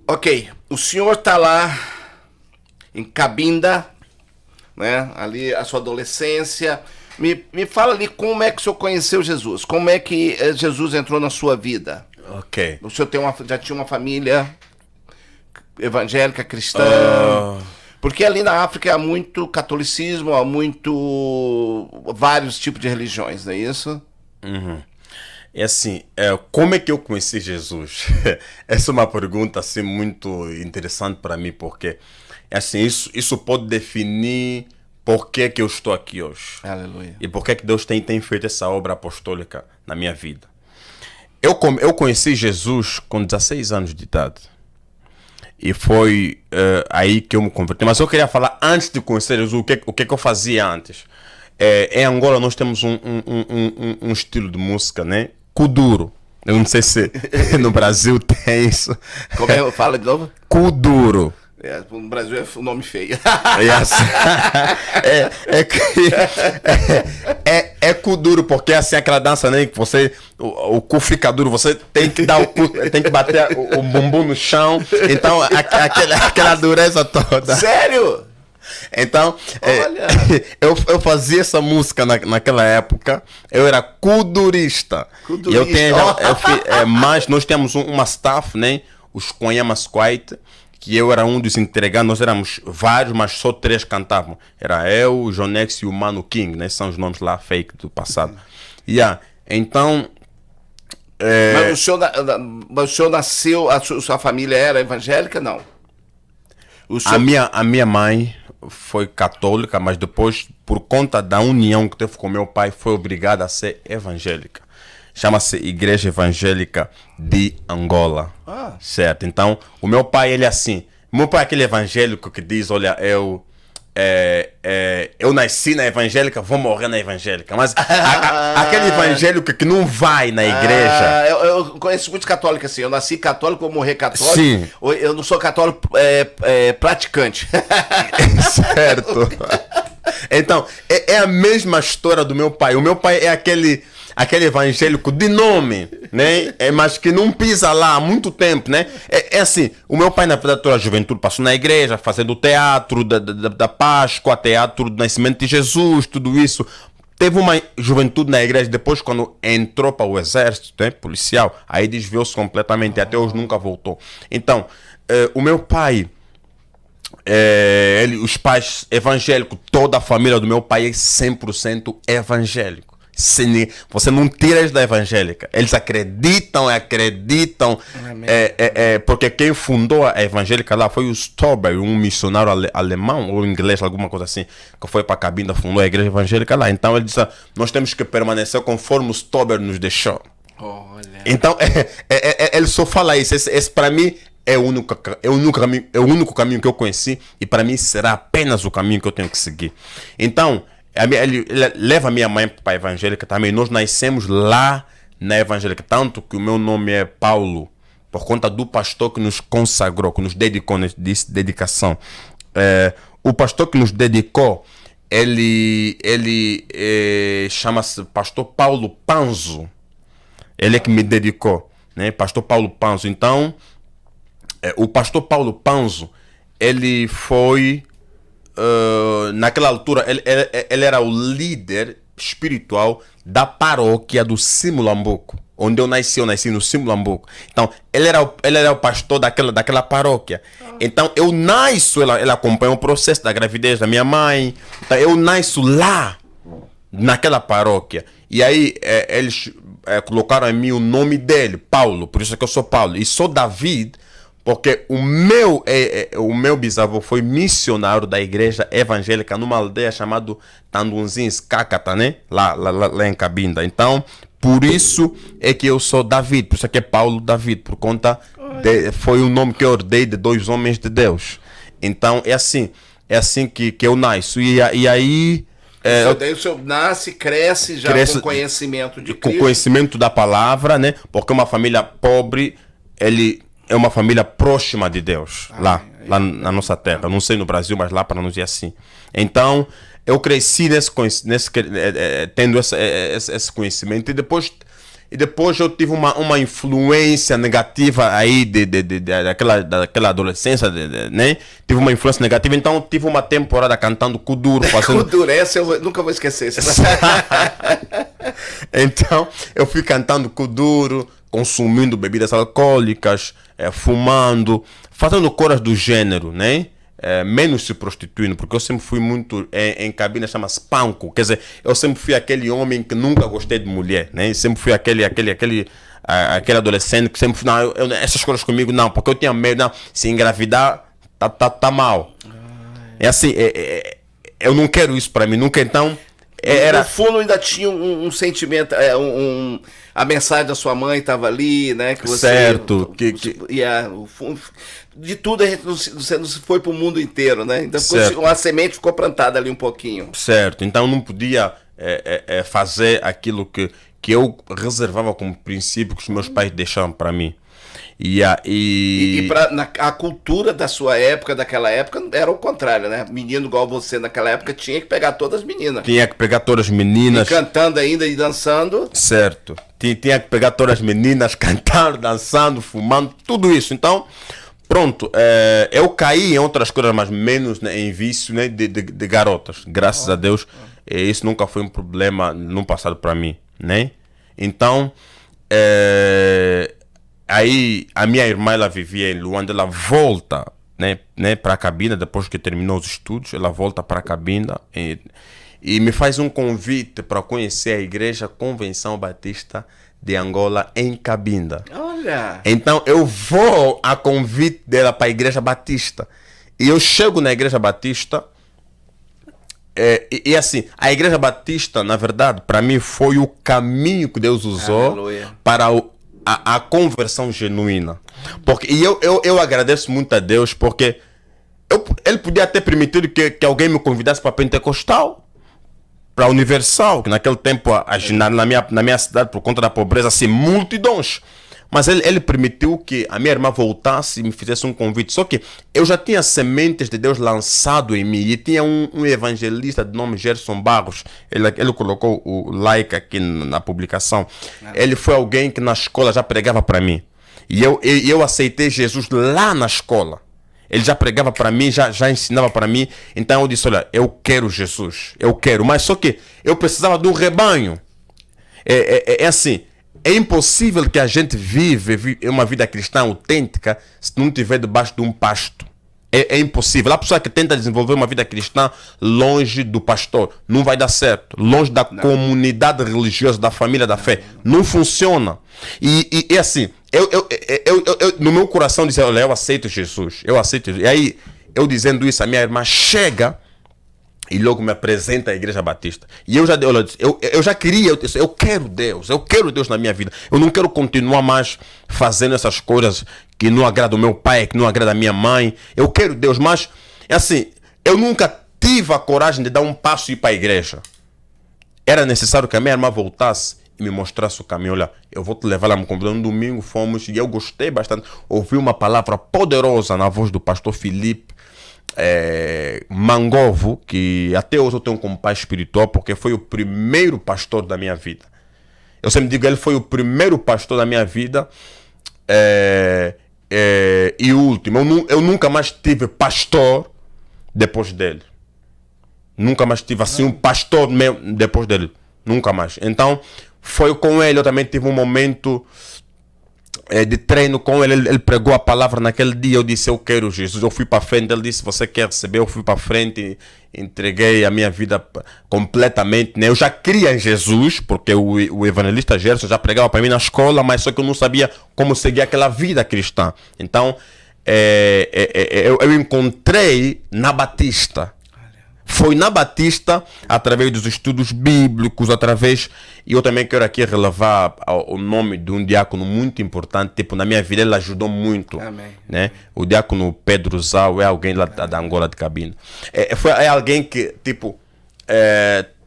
Ok, o senhor está lá em Cabinda, né? Ali a sua adolescência. Me fala ali como é que o senhor conheceu Jesus, como é que Jesus entrou na sua vida. Ok. O senhor já tinha uma família evangélica, cristã, porque ali na África há muito catolicismo, há vários tipos de religiões, não é isso? Uhum. É assim, como é que eu conheci Jesus? Essa é uma pergunta assim, muito interessante para mim, porque assim, isso pode definir por que eu estou aqui hoje. Aleluia. E por que Deus tem feito essa obra apostólica na minha vida. Eu conheci Jesus com 16 anos de idade. E foi aí que eu me converti. Mas eu queria falar, antes de conhecer Jesus, o que eu fazia antes. Em Angola nós temos um estilo de música, né? Kuduro. Eu não sei se no Brasil tem isso. Como é? Fala de novo. Kuduro. No Brasil é um nome feio. É Kuduro, porque é assim aquela dança, né? Que o cu fica duro, você tem que dar tem que bater o bumbum no chão. Então, aquela dureza toda. Sério? Então, eu fazia essa música naquela época. Eu era kudurista. E mas nós temos uma staff, né? Os Conhamas Quite, que eu era um dos entregados. Nós éramos vários, mas só 3 cantavam. Era eu, o Jonex e o Mano King, né? São os nomes lá fake do passado. Então... Mas o senhor nasceu, a sua família era evangélica? Não. A minha mãe foi católica, mas depois, por conta da união que teve com meu pai, foi obrigada a ser evangélica. chama-se Igreja Evangélica de Angola. Ah. Certo? Então, o meu pai, ele é assim. Meu pai é aquele evangélico que diz, olha, eu nasci na evangélica, vou morrer na evangélica. Mas aquele evangélico que não vai na igreja. Eu conheço muitos católicos assim. Eu nasci católico, vou morrer católico. Sim. Eu não sou católico praticante. Certo. Então, é a mesma história do meu pai. O meu pai é aquele evangélico de nome, né? Mas que não pisa lá há muito tempo, né? É assim, o meu pai, na verdade, toda a juventude passou na igreja, fazendo teatro da Páscoa, teatro do nascimento de Jesus, tudo isso. Teve uma juventude na igreja, depois quando entrou para o exército, né, policial, aí desviou-se completamente, até hoje nunca voltou. Então, o meu pai... os pais evangélicos, toda a família do meu pai é 100% evangélico. Você não tira eles da evangélica. Eles acreditam. Porque quem fundou a evangélica lá foi o Stober, um missionário alemão ou inglês, alguma coisa assim, que foi para Cabinda, fundou a igreja evangélica lá. Então ele disse: nós temos que permanecer conforme o Stober nos deixou. Olha. Então ele só fala isso. Esse para mim é o único caminho que eu conheci, e para mim será apenas o caminho que eu tenho que seguir. Então, ele leva a minha mãe para a evangélica também. Nós nascemos lá na evangélica, tanto que o meu nome é Paulo, por conta do pastor que nos consagrou, que nos dedicou, disse dedicação. O pastor que nos dedicou, ele chama-se Pastor Paulo Panzo. Ele é que me dedicou, né? Pastor Paulo Panzo. Então, o pastor Paulo Panzo, ele foi... naquela altura, ele era o líder espiritual da paróquia do Simulambuco, onde eu nasci no Simulambuco. Então, ele era o pastor daquela paróquia. Então, eu nasço, ele acompanha o processo da gravidez da minha mãe. Então, eu nasço lá, naquela paróquia. E aí, eles colocaram em mim o nome dele, Paulo, por isso que eu sou Paulo. E sou David, porque o meu bisavô foi missionário da igreja evangélica numa aldeia chamada Tandunzins, Cacata, né? Lá em Cabinda. Então, por isso é que eu sou David, por isso é que é Paulo David, por conta foi o nome que eu herdei de 2 homens de Deus. Então, é assim que eu nasço. E aí... daí o senhor nasce, cresce com conhecimento de Cristo. Com conhecimento da palavra, né? Porque uma família pobre, ele... é uma família próxima de Deus, lá na nossa terra. Não sei no Brasil, mas lá para nós é assim. Então, eu cresci tendo esse conhecimento. E depois eu tive uma influência negativa aí daquela adolescência, né? Tive uma influência negativa. Então, tive uma temporada cantando Kuduro. Kuduro, essa eu nunca vou esquecer. Então, eu fui cantando Kuduro, consumindo bebidas alcoólicas, fumando, fazendo coisas do gênero, né? Menos se prostituindo, porque eu sempre fui muito em cabina, chama-se panco. Quer dizer, eu sempre fui aquele homem que nunca gostei de mulher, né? Sempre fui aquele adolescente que sempre essas coisas comigo não, porque eu tinha medo, não, se engravidar tá mal. É assim, eu não quero isso para mim nunca. Então no fundo ainda tinha um sentimento, a mensagem da sua mãe estava ali, né? Que você, certo. De tudo você não foi para o mundo inteiro, né? Então uma semente ficou plantada ali um pouquinho. Certo. Então não podia fazer aquilo que eu reservava como princípio que os meus pais deixaram para mim. A cultura da sua época, daquela época, era o contrário, né? Menino igual você naquela época tinha que pegar todas as meninas. Tinha que pegar todas as meninas. E cantando ainda e dançando. Certo. Tinha que pegar todas as meninas, cantando, dançando, fumando, tudo isso. Então, pronto. Eu caí em outras coisas, mas menos, né, em vício, né, de garotas. Graças a Deus, isso nunca foi um problema no passado para mim, né? Então, aí a minha irmã, ela vivia em Luanda, ela volta, né, para a Cabinda, depois que terminou os estudos, ela volta para a Cabinda e me faz um convite para conhecer a Igreja Convenção Batista de Angola em Cabinda. Olha! Então eu vou a convite dela para a Igreja Batista. E eu chego na Igreja Batista E assim, a Igreja Batista, na verdade, para mim foi o caminho que Deus usou Aleluia. para a conversão genuína. E eu agradeço muito a Deus, porque Ele podia ter permitido que alguém me convidasse para Pentecostal, para Universal, que naquele tempo, na minha cidade, por conta da pobreza, assim, multidões. Mas ele permitiu que a minha irmã voltasse e me fizesse um convite. Só que eu já tinha sementes de Deus lançado em mim. E tinha um evangelista de nome Gerson Barros. Ele colocou o like aqui na publicação. Ele foi alguém que na escola já pregava para mim. E eu aceitei Jesus lá na escola. Ele já pregava para mim, já ensinava para mim. Então eu disse, olha, eu quero Jesus. Eu quero. Mas só que eu precisava de um rebanho. É assim... É impossível que a gente vive uma vida cristã autêntica se não estiver debaixo de um pasto. É impossível. A pessoa que tenta desenvolver uma vida cristã longe do pastor não vai dar certo. Longe da comunidade religiosa, da família da fé. Não funciona. E assim, eu, no meu coração disse, olha, eu aceito Jesus. Eu aceito Jesus. E aí, eu dizendo isso, a minha irmã chega e logo me apresenta a Igreja Batista. E eu já queria, eu quero Deus na minha vida. Eu não quero continuar mais fazendo essas coisas que não agradam o meu pai, que não agradam a minha mãe. Eu quero Deus, mas assim, eu nunca tive a coragem de dar um passo e ir para a igreja. Era necessário que a minha irmã voltasse e me mostrasse o caminho. Olha, eu vou te levar lá, me convidou. Um domingo fomos e eu gostei bastante. Ouvi uma palavra poderosa na voz do pastor Felipe Mangovo, que até hoje eu tenho como pai espiritual, porque foi o primeiro pastor da minha vida. Eu sempre digo, ele foi o primeiro pastor da minha vida e o último. Eu nunca mais tive pastor depois dele. Nunca mais tive assim um pastor depois dele. Nunca mais. Então, foi com ele. Eu também tive um momento de treino com ele. Ele pregou a palavra naquele dia. Eu disse, eu quero Jesus. Eu fui para frente. Ele disse, você quer receber? Eu fui para frente e entreguei a minha vida completamente, né? Eu já cria em Jesus, porque o evangelista Gerson já pregava para mim na escola, mas só que eu não sabia como seguir aquela vida cristã. Então, eu encontrei na Batista. Foi na Batista, através dos estudos bíblicos, e eu também quero aqui relevar o nome de um diácono muito importante, tipo, na minha vida ele ajudou muito. Amém. Né? O diácono Pedro Zau é alguém lá da Angola de Cabinda. É alguém que, tipo,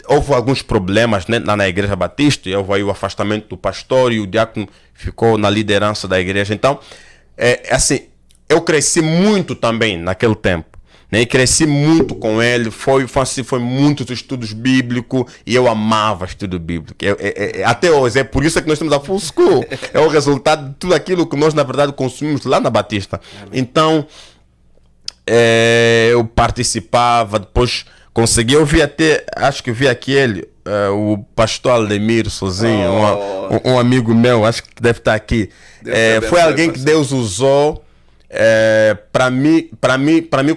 houve alguns problemas, né, na Igreja Batista, e houve aí o afastamento do pastor e o diácono ficou na liderança da igreja. Então, assim, eu cresci muito também naquele tempo. Né? E cresci muito com ele, foi muitos estudos bíblicos e eu amava estudo bíblico. Até hoje, é por isso que nós temos a Full School. É o resultado de tudo aquilo que nós, na verdade, consumimos lá na Batista. Então, eu participava, depois consegui, eu vi até, acho que vi aquele, o pastor Aldemir sozinho, um amigo meu, acho que deve estar aqui. Foi alguém que Deus usou para me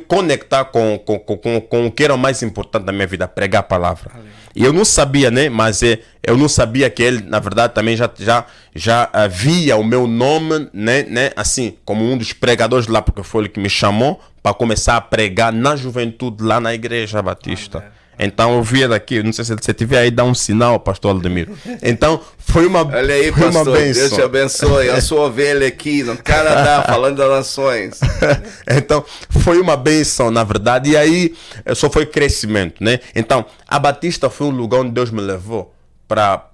conectar com o que era o mais importante da minha vida, pregar a palavra. E eu não sabia, né? Mas eu não sabia que ele, na verdade, também já via o meu nome, né? Assim, como um dos pregadores lá, porque foi ele que me chamou para começar a pregar na juventude lá na Igreja Batista. Então eu via daqui, não sei se você tiver aí, dá um sinal, pastor Aldemir. Então foi uma bênção. Olha aí, pastor, Deus te abençoe. A sua ovelha aqui no Canadá, falando das nações. Então foi uma bênção, na verdade, e aí só foi crescimento, né? Então a Batista foi um lugar onde Deus me levou para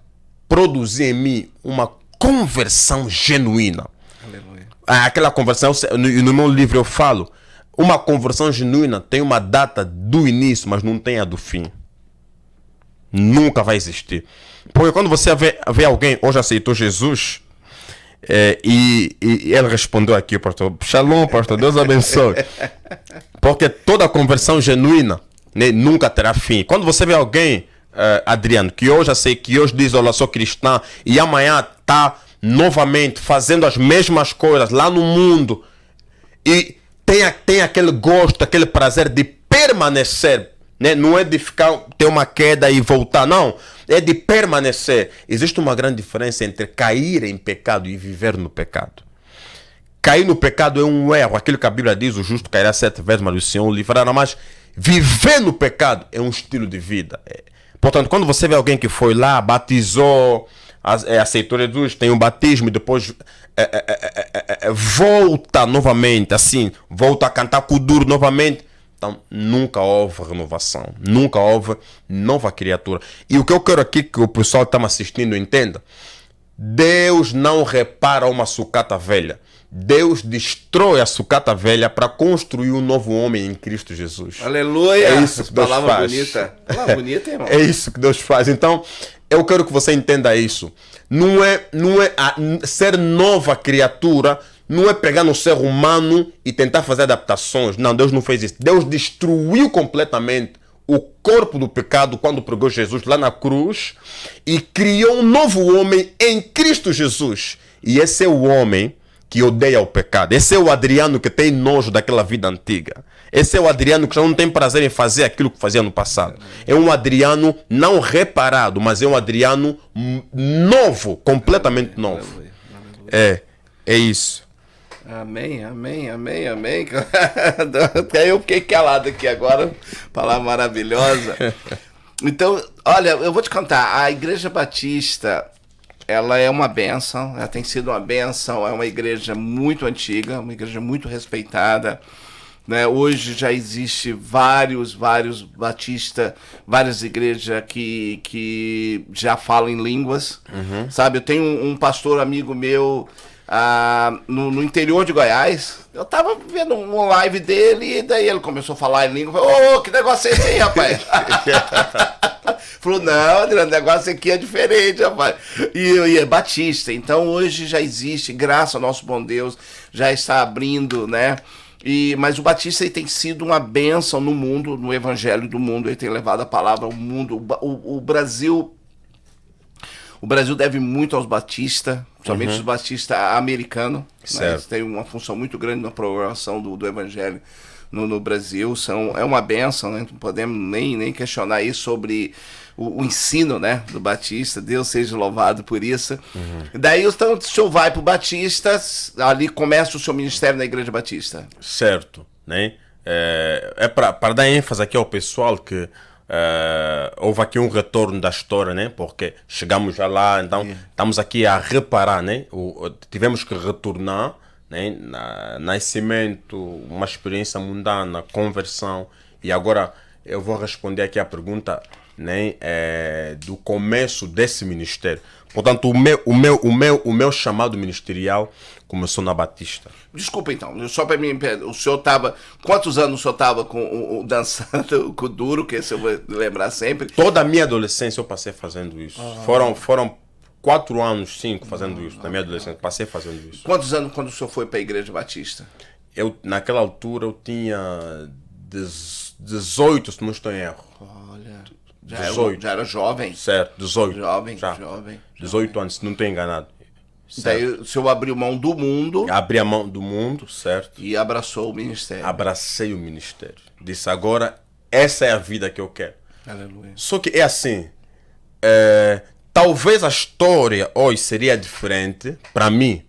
produzir em mim uma conversão genuína. Aleluia. Aquela conversão, no meu livro eu falo, uma conversão genuína tem uma data do início, mas não tem a do fim. Nunca vai existir. Porque quando você vê alguém hoje aceitou Jesus, e ele respondeu aqui, pastor, Shalom, pastor, Deus abençoe. Porque toda conversão genuína, né, nunca terá fim. Quando você vê alguém, Adriano, que hoje diz, olha, sou cristã, e amanhã está novamente fazendo as mesmas coisas lá no mundo, e tem aquele gosto, aquele prazer de permanecer, né? Não é de ter uma queda e voltar, não. É de permanecer. Existe uma grande diferença entre cair em pecado e viver no pecado. Cair no pecado é um erro. Aquilo que a Bíblia diz, o justo cairá 7 vezes, mas o Senhor o livrará. Mas viver no pecado é um estilo de vida. Portanto, quando você vê alguém que foi lá, batizou, aceitou Jesus, tem um batismo e depois volta novamente, assim, volta a cantar kuduro novamente, então nunca houve renovação, nunca houve nova criatura. E o que eu quero aqui que o pessoal que está me assistindo entenda: Deus não repara uma sucata velha. Deus destrói a sucata velha para construir um novo homem em Cristo Jesus. Aleluia! É isso que Deus faz. Palavra bonita, irmão. É isso que Deus faz. Então, eu quero que você entenda isso. Não é ser nova criatura, não é pegar no ser humano e tentar fazer adaptações. Não, Deus não fez isso. Deus destruiu completamente o corpo do pecado quando pregou Jesus lá na cruz e criou um novo homem em Cristo Jesus. E esse é o homem que odeia o pecado. Esse é o Adriano que tem nojo daquela vida antiga. Esse é o Adriano que já não tem prazer em fazer aquilo que fazia no passado. É um Adriano não reparado, mas é um Adriano novo, completamente novo. É isso. Amém. Até eu fiquei calado aqui agora. Palavra maravilhosa. Então, olha, eu vou te contar. A Igreja Batista, ela é uma bênção. Ela tem sido uma bênção. É uma igreja muito antiga, uma igreja muito respeitada, né? Hoje já existe vários batistas, várias igrejas que já falam em línguas. Sabe, eu tenho um pastor amigo meu no interior de Goiás. Eu tava vendo uma live dele e daí ele começou a falar em língua. Ô, que negócio é esse aí, rapaz? Falou, não, Adriano, o negócio aqui é diferente, rapaz. E é batista. Então hoje já existe, graças ao nosso bom Deus, já está abrindo, né? Mas o batista ele tem sido uma bênção no mundo, no evangelho do mundo. Ele tem levado a palavra ao mundo. O Brasil deve muito aos batistas, somente os batistas americanos. Né? Eles têm uma função muito grande na programação do evangelho no Brasil. É uma bênção, né? Não podemos nem questionar isso sobre o ensino, né, do batista. Deus seja louvado por isso. Daí então, o senhor vai para o Batista, ali começa o seu ministério na Igreja Batista. Certo, né? Para dar ênfase aqui ao pessoal que houve aqui um retorno da história, né? Porque chegamos já lá, então estamos aqui a reparar, né? Tivemos que retornar, né? Nascimento, uma experiência mundana, conversão, e agora eu vou responder aqui a pergunta, né? Do começo desse ministério. Portanto, o meu chamado ministerial começou na Batista. Desculpa então, só para mim, o senhor estava, quantos anos o senhor estava com dançando com o duro, que esse eu vou lembrar sempre? Toda a minha adolescência eu passei fazendo isso. Foram 4 anos, 5 fazendo isso. Na minha adolescência, passei fazendo isso. Quantos anos quando o senhor foi para a Igreja Batista? Naquela altura, eu tinha 18, se não estou em erro. Olha, já 18. era jovem. Certo, 18. Jovem. 18 anos, se não estou enganado. Daí o senhor abriu mão do mundo. Abri a mão do mundo, certo. E abraçou o ministério. Abracei o ministério. Disse, agora, essa é a vida que eu quero. Aleluia. Só que é assim, talvez a história hoje seria diferente para mim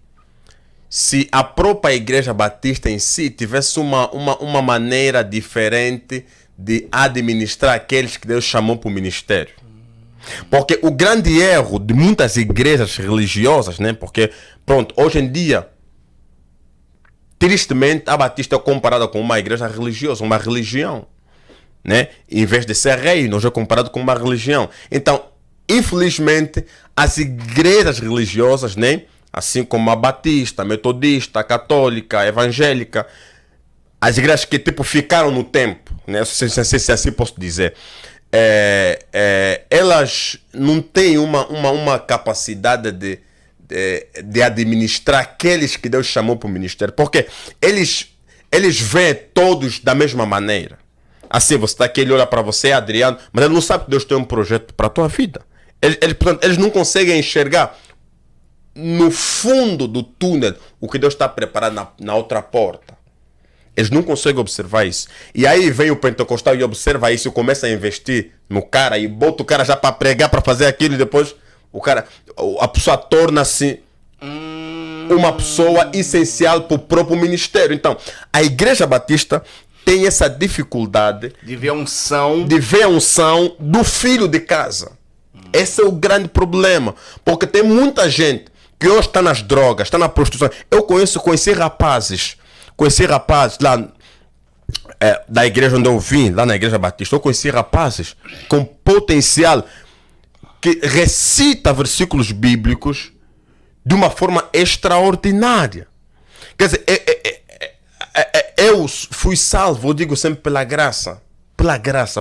se a própria Igreja Batista em si tivesse uma maneira diferente de administrar aqueles que Deus chamou para o ministério. Porque o grande erro de muitas igrejas religiosas, né? Porque, pronto, hoje em dia, tristemente, a Batista é comparada com uma igreja religiosa, uma religião, né? Em vez de ser reino, hoje é comparado com uma religião. Então, infelizmente, as igrejas religiosas, né? Assim como a Batista, a Metodista, a Católica, a Evangélica, as igrejas que tipo ficaram no tempo, né? Se assim posso dizer, elas não têm uma capacidade de administrar aqueles que Deus chamou para o ministério, porque eles veem todos da mesma maneira. Assim, você está aqui, ele olha para você, Adriano, mas ele não sabe que Deus tem um projeto para a tua vida. Portanto, eles não conseguem enxergar no fundo do túnel o que Deus está preparado na outra porta. Eles não conseguem observar isso. E aí vem o pentecostal e observa isso e começa a investir no cara e bota o cara já para pregar, para fazer aquilo, e depois a pessoa torna-se uma pessoa essencial para o próprio ministério. Então, a Igreja Batista têm essa dificuldade de ver a unção do filho de casa. Esse é o grande problema. Porque tem muita gente que hoje está nas drogas, está na prostituição. Eu conheci rapazes lá da igreja onde eu vim, lá na igreja batista. Eu conheci rapazes com potencial que recita versículos bíblicos de uma forma extraordinária. Quer dizer, eu fui salvo, eu digo sempre pela graça,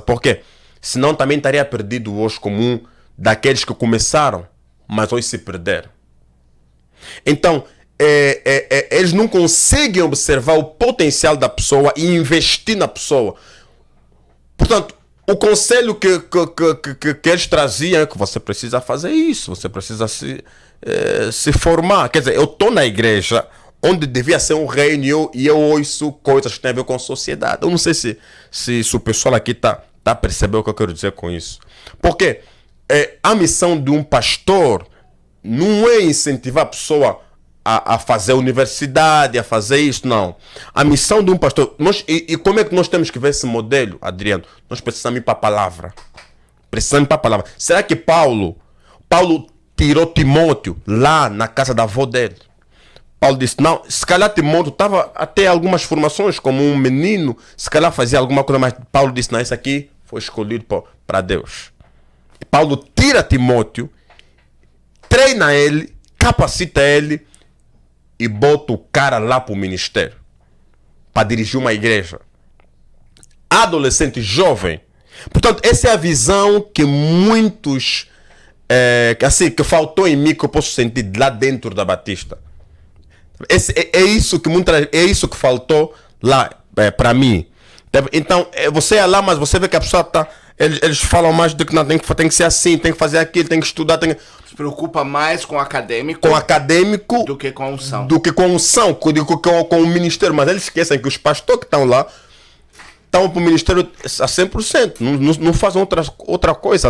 porque senão também estaria perdido hoje como um daqueles que começaram, mas hoje se perderam. Então, eles não conseguem observar o potencial da pessoa e investir na pessoa. Portanto, o conselho que eles traziam é que você precisa fazer isso, você precisa se formar. Quer dizer, eu estou na igreja onde devia ser um reino e eu ouço coisas que têm a ver com a sociedade. Eu não sei se o pessoal aqui tá percebendo o que eu quero dizer com isso. Porque a missão de um pastor não é incentivar a pessoa a fazer universidade, a fazer isso, não. A missão de um pastor... E como é que nós temos que ver esse modelo, Adriano? Nós precisamos ir para a palavra. Será que Paulo tirou Timóteo lá na casa da avó dele? Paulo disse, não, se calhar Timóteo estava até algumas formações como um menino, se calhar fazia alguma coisa, mas Paulo disse, não, isso aqui foi escolhido para Deus. E Paulo tira Timóteo, treina ele, capacita ele e bota o cara lá para o ministério, para dirigir uma igreja. Adolescente, jovem. Portanto, essa é a visão que muitos, que faltou em mim, que eu posso sentir lá dentro da Batista. É isso que faltou lá para mim. Então, você é lá, mas você vê que a pessoa está... Eles falam mais de que não, tem que ser assim, tem que fazer aquilo, tem que estudar. Se preocupa mais com o acadêmico, do que com a unção. Com o ministério. Mas eles esquecem que os pastores que estão lá estão para o ministério a 100%. Não fazem outra coisa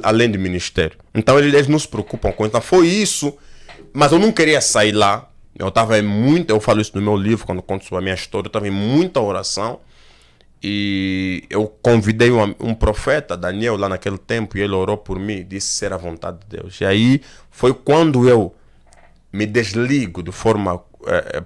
além do ministério. Então eles não se preocupam com isso. Então foi isso. Mas eu não queria sair lá. Eu falo isso no meu livro, quando conto sobre a minha história. Eu estava em muita oração. E eu convidei um profeta, Daniel, lá naquele tempo, e ele orou por mim, disse ser a vontade de Deus. E aí foi quando eu me desligo de forma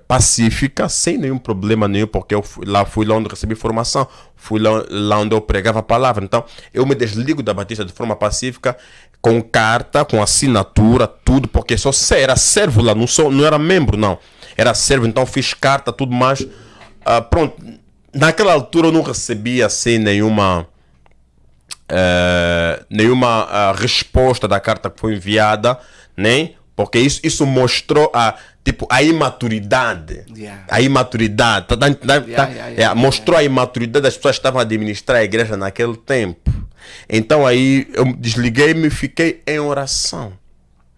pacífica, sem nenhum problema nenhum, porque eu fui lá onde recebi formação, fui lá onde eu pregava a palavra. Então, eu me desligo da Batista de forma pacífica, com carta, com assinatura, tudo, porque só era servo lá, não era membro, não. Era servo, então fiz carta, tudo mais. Pronto. Naquela altura eu não recebia assim nenhuma resposta da carta que foi enviada, nem porque isso mostrou a imaturidade. Yeah. A imaturidade. Mostrou a imaturidade das pessoas que estavam a administrar a igreja naquele tempo. Então aí eu desliguei-me e fiquei em oração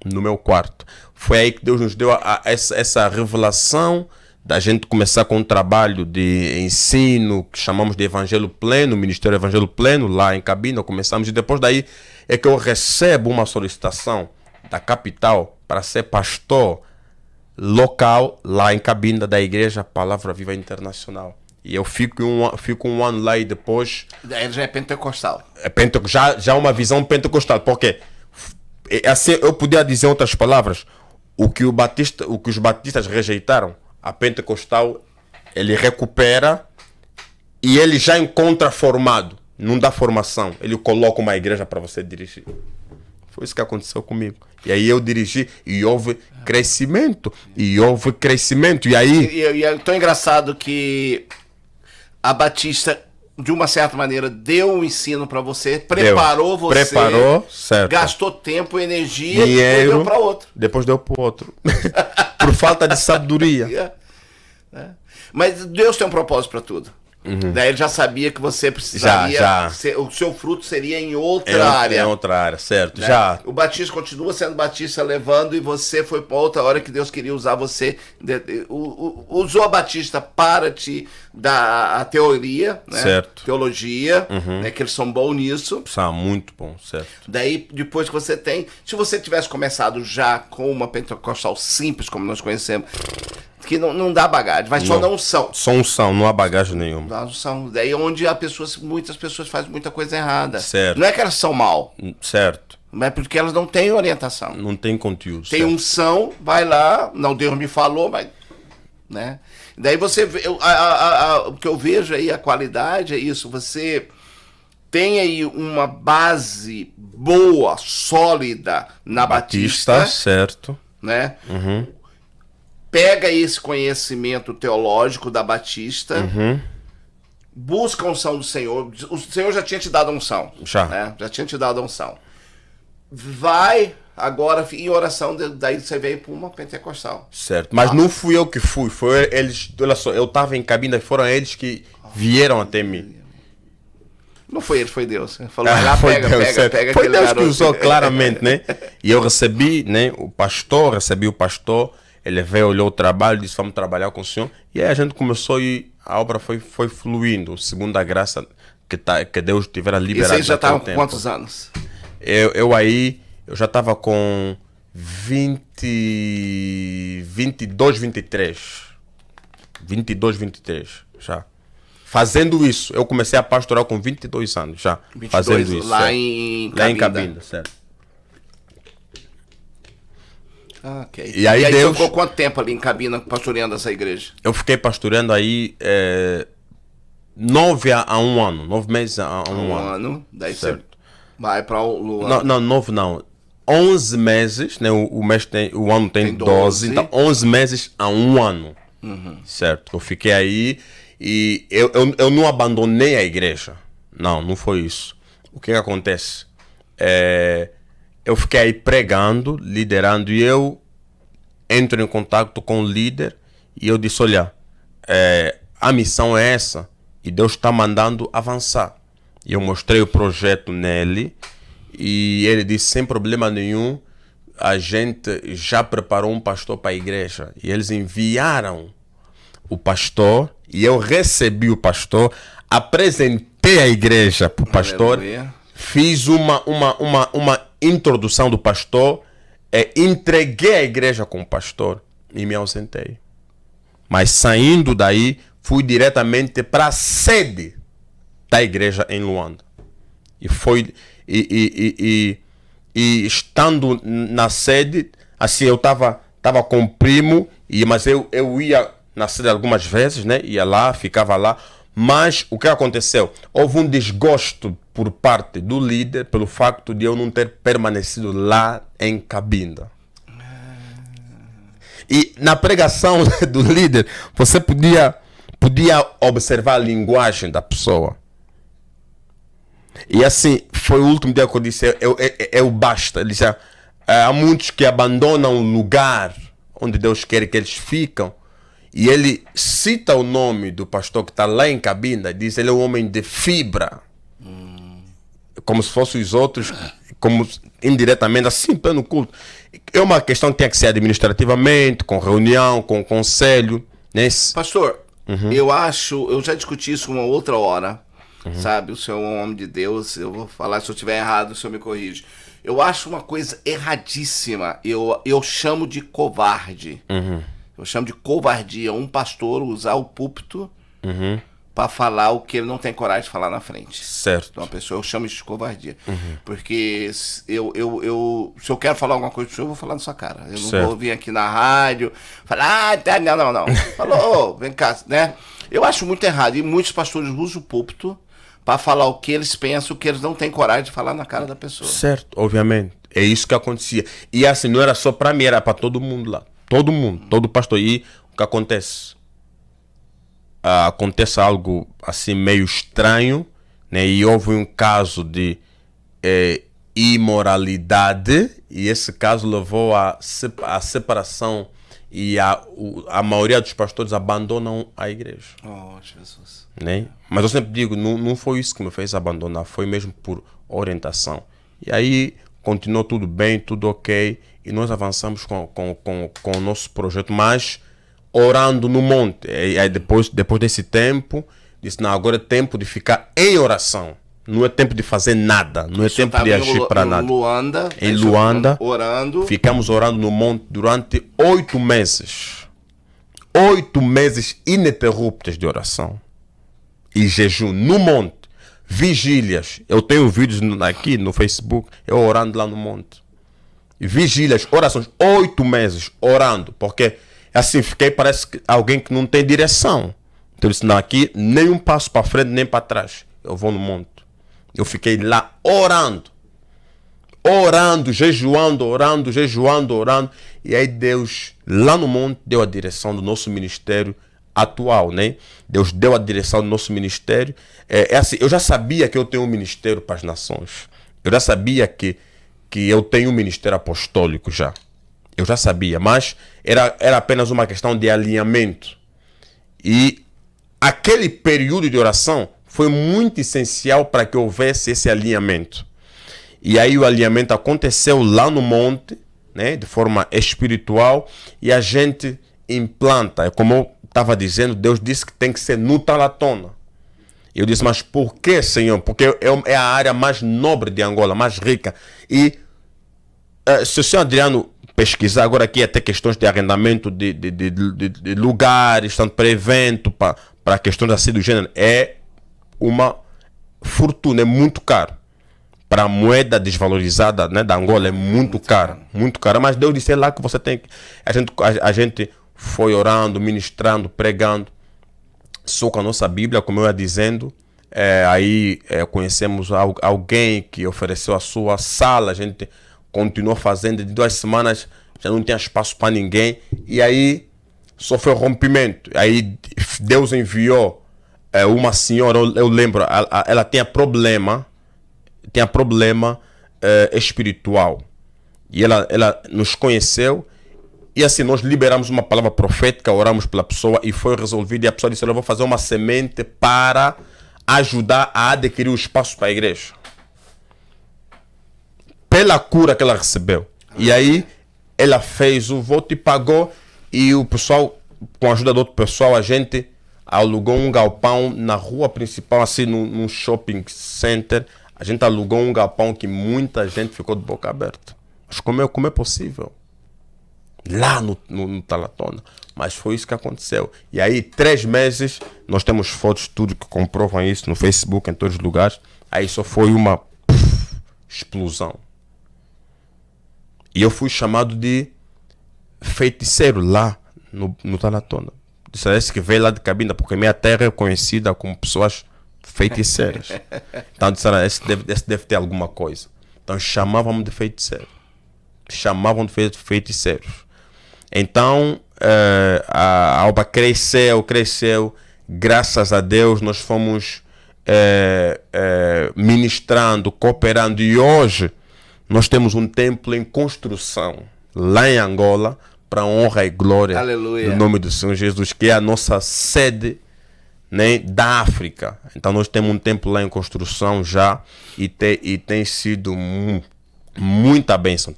no meu quarto. Foi aí que Deus nos deu essa revelação da gente começar com um trabalho de ensino que chamamos de Evangelho Pleno, Ministério Evangelho Pleno, lá em Cabinda. Começamos e depois daí é que eu recebo uma solicitação da capital para ser pastor local lá em Cabinda da Igreja Palavra Viva Internacional. E eu fico um ano lá e depois... Ele já é pentecostal. Já uma visão pentecostal, porque assim, eu podia dizer em outras palavras, o que os batistas rejeitaram, a pentecostal, ele recupera e ele já encontra formado. Não dá formação. Ele coloca uma igreja para você dirigir. Foi isso que aconteceu comigo. E aí eu dirigi e houve crescimento. E aí... E é tão engraçado que a Batista, de uma certa maneira, deu um ensino para você, preparou você. Certo. Gastou tempo, energia dinheiro, e deu para outro. Depois deu para outro. Por falta de sabedoria. Mas Deus tem um propósito para tudo. Daí ele já sabia que você precisaria... o seu fruto seria em outra área. Em outra área, certo. Né? Já. O Batista continua sendo Batista, levando, e você foi para outra hora que Deus queria usar você. Usou a Batista para te dar a teoria, né? Certo. Teologia, né? Que eles são bons nisso. São muito bom, certo. Daí, depois que você tem... Se você tivesse começado já com uma pentecostal simples, como nós conhecemos... que não dá bagagem, vai só Não. na unção. Só unção, não há bagagem nenhuma. Na unção. Daí onde muitas pessoas fazem muita coisa errada. Certo. Não é que elas são mal, Certo. mas é porque elas não têm orientação. Não tem conteúdo. Tem certo. unção, vai lá, não, Deus me falou, mas... Né? Daí você vê, o que eu vejo aí, a qualidade é isso, você tem aí uma base boa, sólida na Batista, certo. né? Pega esse conhecimento teológico da Batista, busca a unção do Senhor, o Senhor já tinha te dado a unção, Já. né? Já tinha te dado a unção. Vai agora em oração, daí você veio para uma pentecostal. Certo. Mas não fui eu que fui. Foi eles. Olha só, eu estava em cabine e foram eles que vieram até mim. Não foi ele, foi Deus. Ele falou, vai lá, Foi pega Deus, certo. aquele Foi Deus que garoto. usou claramente, né? E eu recebi, né? Recebi o pastor. Ele veio, olhou o trabalho, disse, vamos trabalhar com o senhor. E aí a gente começou e a obra foi fluindo, segundo a graça que Deus tivera liberado. E vocês já estavam com tempo. quantos anos? Eu já estava com 22, 23. 22, 23, já. Fazendo isso, eu comecei a pastorar com 22 anos, já. 22, fazendo isso. lá certo. em Lá em Cabinda. Cabinda, certo. Ok. E aí você Deus- ficou quanto tempo ali em Cabina pastoreando essa igreja? Eu fiquei pastoreando aí 9 a 1 ano, 9 meses a 1 ano. Daí Certo. você vai para o ano. Não, 9 não. 11 meses, né? O ano tem Tem 12, 12. então 11 meses a 1 ano. Certo? Eu fiquei aí e eu não abandonei a igreja. Não foi isso. O que acontece? Eu fiquei aí pregando, liderando, e eu entro em contato com o líder e eu disse, olha, a missão é essa e Deus está mandando avançar. E eu mostrei o projeto nele e ele disse, sem problema nenhum, a gente já preparou um pastor para a igreja. E eles enviaram o pastor e eu recebi o pastor, apresentei a igreja para o pastor, Aleluia. fiz uma introdução do pastor, entreguei a igreja com o pastor e me ausentei. Mas saindo daí, fui diretamente para a sede da igreja em Luanda. E estando na sede, assim, eu tava com o primo, mas eu ia na sede algumas vezes, né? Ia lá, ficava lá. Mas o que aconteceu? Houve um desgosto por parte do líder pelo facto de eu não ter permanecido lá em Cabinda. E na pregação do líder, você podia observar a linguagem da pessoa. E assim, foi o último dia que eu disse, eu basta. Ele disse, há muitos que abandonam o lugar onde Deus quer que eles ficam. E ele cita o nome do pastor que está lá em Cabinda, diz ele é um homem de fibra. Como se fossem os outros, como indiretamente, assim, pleno culto. É uma questão que tem que ser administrativamente, com reunião, com conselho. Né? Pastor, eu já discuti isso uma outra hora, sabe? O senhor é um homem de Deus, eu vou falar, se eu estiver errado, o senhor me corrige. Eu acho uma coisa erradíssima, eu chamo de covarde. Eu chamo de covardia um pastor usar o púlpito para falar o que ele não tem coragem de falar na frente. Certo. Então, eu chamo isso de covardia. Porque se eu quero falar alguma coisa pro senhor, eu vou falar na sua cara. Eu não Certo. vou vir aqui na rádio, falar, não. Falou, vem cá, né? Eu acho muito errado. E muitos pastores usam o púlpito para falar o que eles pensam, o que eles não têm coragem de falar na cara da pessoa. Certo, obviamente. É isso que acontecia. E assim, não era só para mim, era para todo mundo lá. Todo mundo, todo pastor. E o que acontece? Acontece algo assim meio estranho, né? E houve um caso de imoralidade, e esse caso levou à separação, e a maioria dos pastores abandonam a igreja. Oh, Jesus. Né? Mas eu sempre digo, não foi isso que me fez abandonar, foi mesmo por orientação. E aí continuou tudo bem, tudo ok, e nós avançamos com o nosso projeto, mas orando no monte. E aí depois desse tempo, disse, não, agora é tempo de ficar em oração. Não é tempo de fazer nada, não é tempo de agir para nada. Em Luanda, orando. ficamos orando no monte durante 8 meses. 8 meses ininterruptos de oração e jejum no monte, vigílias. Eu tenho vídeos aqui no Facebook, eu orando lá no monte. Vigílias, orações, 8 meses orando, porque assim fiquei, parece que alguém que não tem direção. Então eu disse, não, aqui nem um passo para frente, nem para trás. Eu vou no monte. Eu fiquei lá orando, jejuando, orando. E aí Deus, lá no monte, deu a direção do nosso ministério atual, né? Deus deu a direção do nosso ministério. É assim, eu já sabia que eu tenho um ministério para as nações. Eu já sabia que eu tenho um ministério apostólico já. Eu já sabia, mas era apenas uma questão de alinhamento. E aquele período de oração foi muito essencial para que houvesse esse alinhamento. E aí o alinhamento aconteceu lá no monte, né, de forma espiritual, e a gente implanta. Como eu estava dizendo, Deus disse que tem que ser no Talatona. Eu disse, mas por que, Senhor? Porque é a área mais nobre de Angola, mais rica. E se o senhor Adriano pesquisar agora aqui, até questões de arrendamento de lugares, tanto para evento, para questões assim do gênero, é uma fortuna, é muito caro. Para a moeda desvalorizada, né, da Angola é muito caro. Mas Deus disse, é lá que você tem que... A gente foi orando, ministrando, pregando. Só com a nossa Bíblia, como eu ia dizendo, conhecemos alguém que ofereceu a sua sala, a gente continuou fazendo, de 2 semanas já não tinha espaço para ninguém, e aí sofreu rompimento. Aí Deus enviou uma senhora, eu lembro, ela tinha problema espiritual, e ela nos conheceu. E assim, nós liberamos uma palavra profética, oramos pela pessoa e foi resolvido. E a pessoa disse, eu vou fazer uma semente para ajudar a adquirir o espaço para a igreja. Pela cura que ela recebeu. E aí, ela fez o voto e pagou. E o pessoal, com a ajuda do outro pessoal, a gente alugou um galpão na rua principal, assim, num shopping center. A gente alugou um galpão que muita gente ficou de boca aberta. Mas como é possível? Lá no Talatona. Mas foi isso que aconteceu. E aí, 3 meses, nós temos fotos, tudo que comprovam isso no Facebook, em todos os lugares. Aí só foi uma explosão. E eu fui chamado de feiticeiro lá no Talatona. Disse que veio lá de Cabinda, porque minha terra é conhecida como pessoas feiticeiras. Então disseram, esse deve ter alguma coisa. Então chamavam de feiticeiro. Chamavam de feiticeiros. Então a Alba cresceu. Graças a Deus nós fomos ministrando, cooperando. E hoje nós temos um templo em construção lá em Angola, para a honra e glória do nome do Senhor Jesus, que é a nossa sede, né, da África. Então nós temos um templo lá em construção já, e tem sido muita bênção,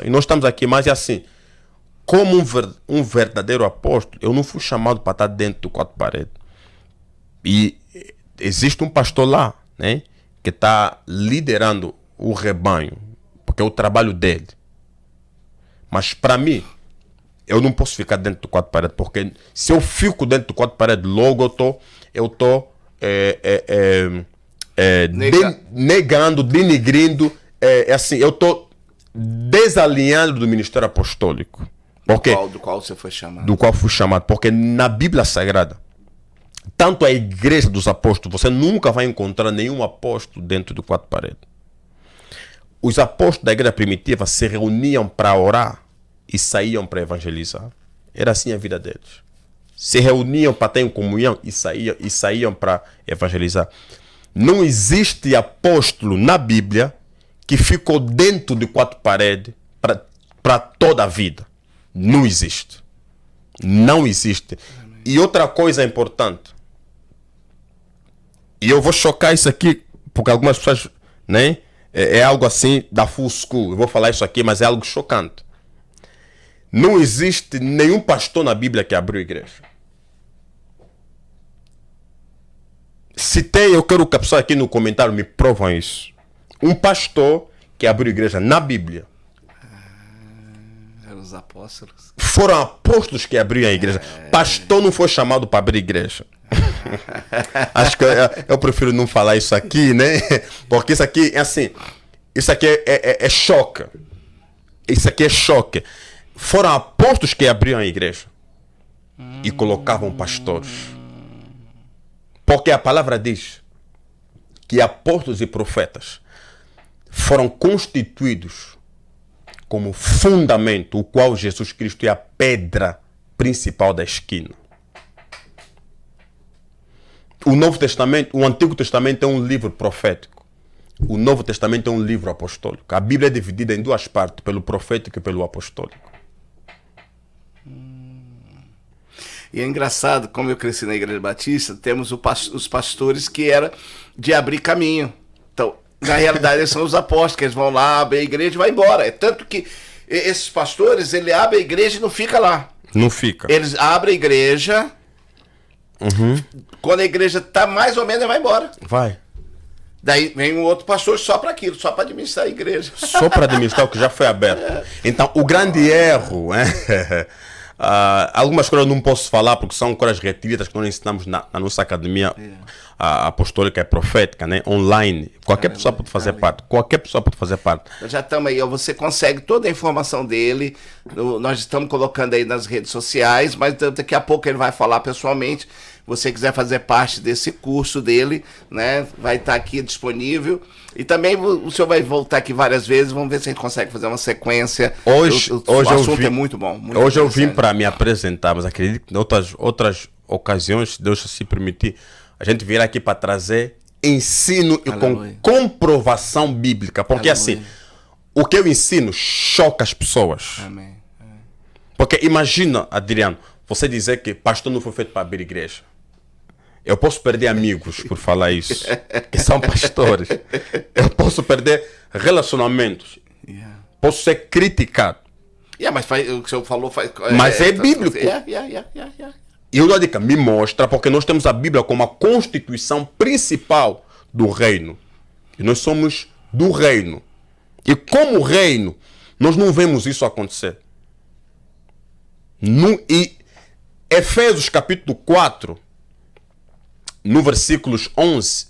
E nós estamos aqui, mas é assim, como um verdadeiro apóstolo, eu não fui chamado para estar dentro do 4 paredes. E existe um pastor lá, né, que está liderando o rebanho, porque é o trabalho dele. Mas para mim, eu não posso ficar dentro do 4 paredes, porque se eu fico dentro do 4 paredes, logo eu tô negando, denigrindo, assim, eu tô desalinhando do ministério apostólico. Do qual você foi chamado. Do qual fui chamado, porque na Bíblia Sagrada, tanto a igreja dos apóstolos, você nunca vai encontrar nenhum apóstolo dentro do 4 paredes. Os apóstolos da igreja primitiva se reuniam para orar e saíam para evangelizar. Era assim a vida deles. Se reuniam para ter comunhão e saíam para evangelizar. Não existe apóstolo na Bíblia que ficou dentro de 4 paredes para toda a vida. Não existe. Não existe. E outra coisa importante, e eu vou chocar isso aqui, porque algumas pessoas, né, é algo assim da full school. Eu vou falar isso aqui, mas é algo chocante. Não existe nenhum pastor na Bíblia que abriu igreja. Se tem, eu quero que a pessoa aqui no comentário me provam isso. Um pastor que abriu igreja na Bíblia. Os os apóstolos. Foram apóstolos que abriram a igreja. Pastor não foi chamado para abrir igreja. Acho que eu prefiro não falar isso aqui, né? Porque isso aqui é assim. Isso aqui é choque. Isso aqui é choque. Foram apóstolos que abriam a igreja e colocavam pastores. Porque a palavra diz que apóstolos e profetas foram constituídos como fundamento, o qual Jesus Cristo é a pedra principal da esquina. O Novo Testamento, o Antigo Testamento é um livro profético. O Novo Testamento é um livro apostólico. A Bíblia é dividida em duas partes, pelo profético e pelo apostólico. E é engraçado, como eu cresci na Igreja Batista, temos os pastores que eram de abrir caminho. Então, na realidade, eles são os apóstolos, que eles vão lá, abrem a igreja e vão embora. É tanto que esses pastores, ele abre a igreja e não fica lá. Não fica. Eles abrem a igreja, quando a igreja está mais ou menos, ele vai embora. Vai. Daí vem um outro pastor só para aquilo, só para administrar a igreja. Só para administrar o que já foi aberto. Então, o grande erro, algumas coisas eu não posso falar porque são coisas restritas que nós ensinamos na nossa academia apostólica e profética, né? Online. Qualquer pessoa pode fazer parte. Qualquer pessoa pode fazer parte. Nós já estamos aí, você consegue toda a informação dele. Nós estamos colocando aí nas redes sociais, mas daqui a pouco ele vai falar pessoalmente. Você quiser fazer parte desse curso dele, né? Vai estar aqui disponível. E também o senhor vai voltar aqui várias vezes. Vamos ver se a gente consegue fazer uma sequência. Hoje o assunto é muito bom. Hoje eu vim para me apresentar, mas acredito que em outras ocasiões, se Deus se permitir, a gente virá aqui para trazer ensino e com comprovação bíblica. Porque assim, o que eu ensino choca as pessoas. Amém. Porque imagina, Adriano, você dizer que pastor não foi feito para abrir igreja. Eu posso perder amigos por falar isso, que são pastores. Eu posso perder relacionamentos. Posso ser criticado. Mas o que o senhor falou faz... Mas é bíblico. E eu dou a dica, me mostra, porque nós temos a Bíblia como a constituição principal do reino. E nós somos do reino. E como reino, nós não vemos isso acontecer. E Efésios capítulo 4, no versículos 11,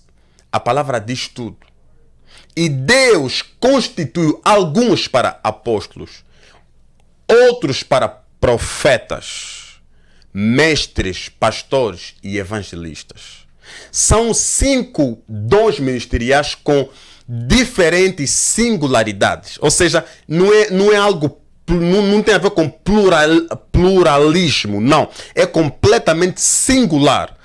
a palavra diz tudo. E Deus constituiu alguns para apóstolos, outros para profetas, mestres, pastores e evangelistas. São 5 dons ministeriais com diferentes singularidades. Ou seja, não é algo, não tem a ver com pluralismo, não. É completamente singular.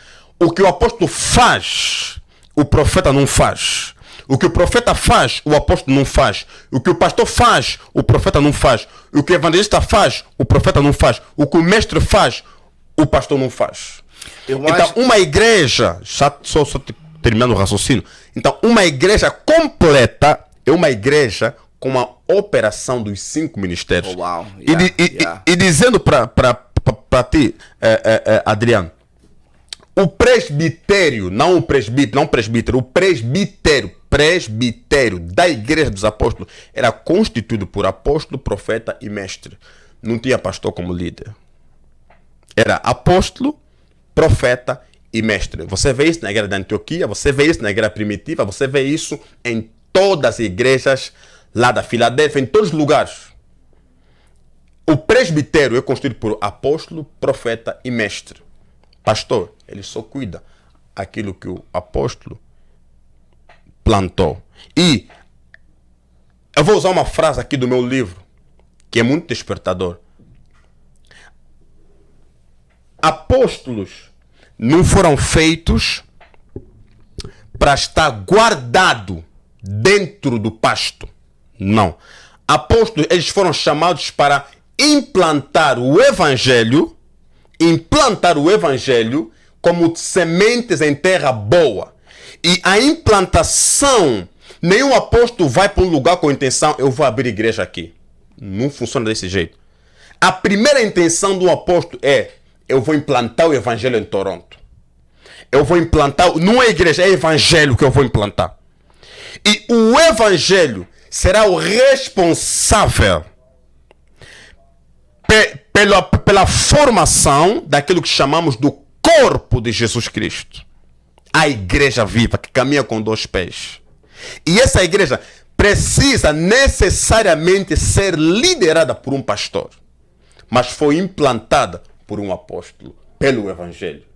O que o apóstolo faz, o profeta não faz. O que o profeta faz, o apóstolo não faz. O que o pastor faz, o profeta não faz. O que o evangelista faz, o profeta não faz. O que o mestre faz, o pastor não faz. Então, uma igreja, só terminando o raciocínio. Então, uma igreja completa é uma igreja com uma operação dos 5 ministérios. E dizendo para ti, Adriano, o presbitério, não o presbítero, o presbitério da Igreja dos Apóstolos era constituído por apóstolo, profeta e mestre. Não tinha pastor como líder. Era apóstolo, profeta e mestre. Você vê isso na igreja da Antioquia, você vê isso na igreja primitiva, você vê isso em todas as igrejas lá da Filadélfia, em todos os lugares. O presbitério é constituído por apóstolo, profeta e mestre. Pastor, ele só cuida aquilo que o apóstolo plantou. E eu vou usar uma frase aqui do meu livro, que é muito despertador. Apóstolos não foram feitos para estar guardado dentro do pasto. Não. Apóstolos, eles foram chamados para implantar o evangelho como sementes em terra boa. E a implantação, nenhum apóstolo vai para um lugar com a intenção, eu vou abrir igreja aqui. Não funciona desse jeito. A primeira intenção do apóstolo é, eu vou implantar o evangelho em Toronto. Eu vou implantar, não é igreja, é evangelho que eu vou implantar. E o evangelho será o responsável pela formação daquilo que chamamos do corpo de Jesus Cristo. A igreja viva que caminha com 2 pés. E essa igreja precisa necessariamente ser liderada por um pastor, mas foi implantada por um apóstolo, pelo Evangelho.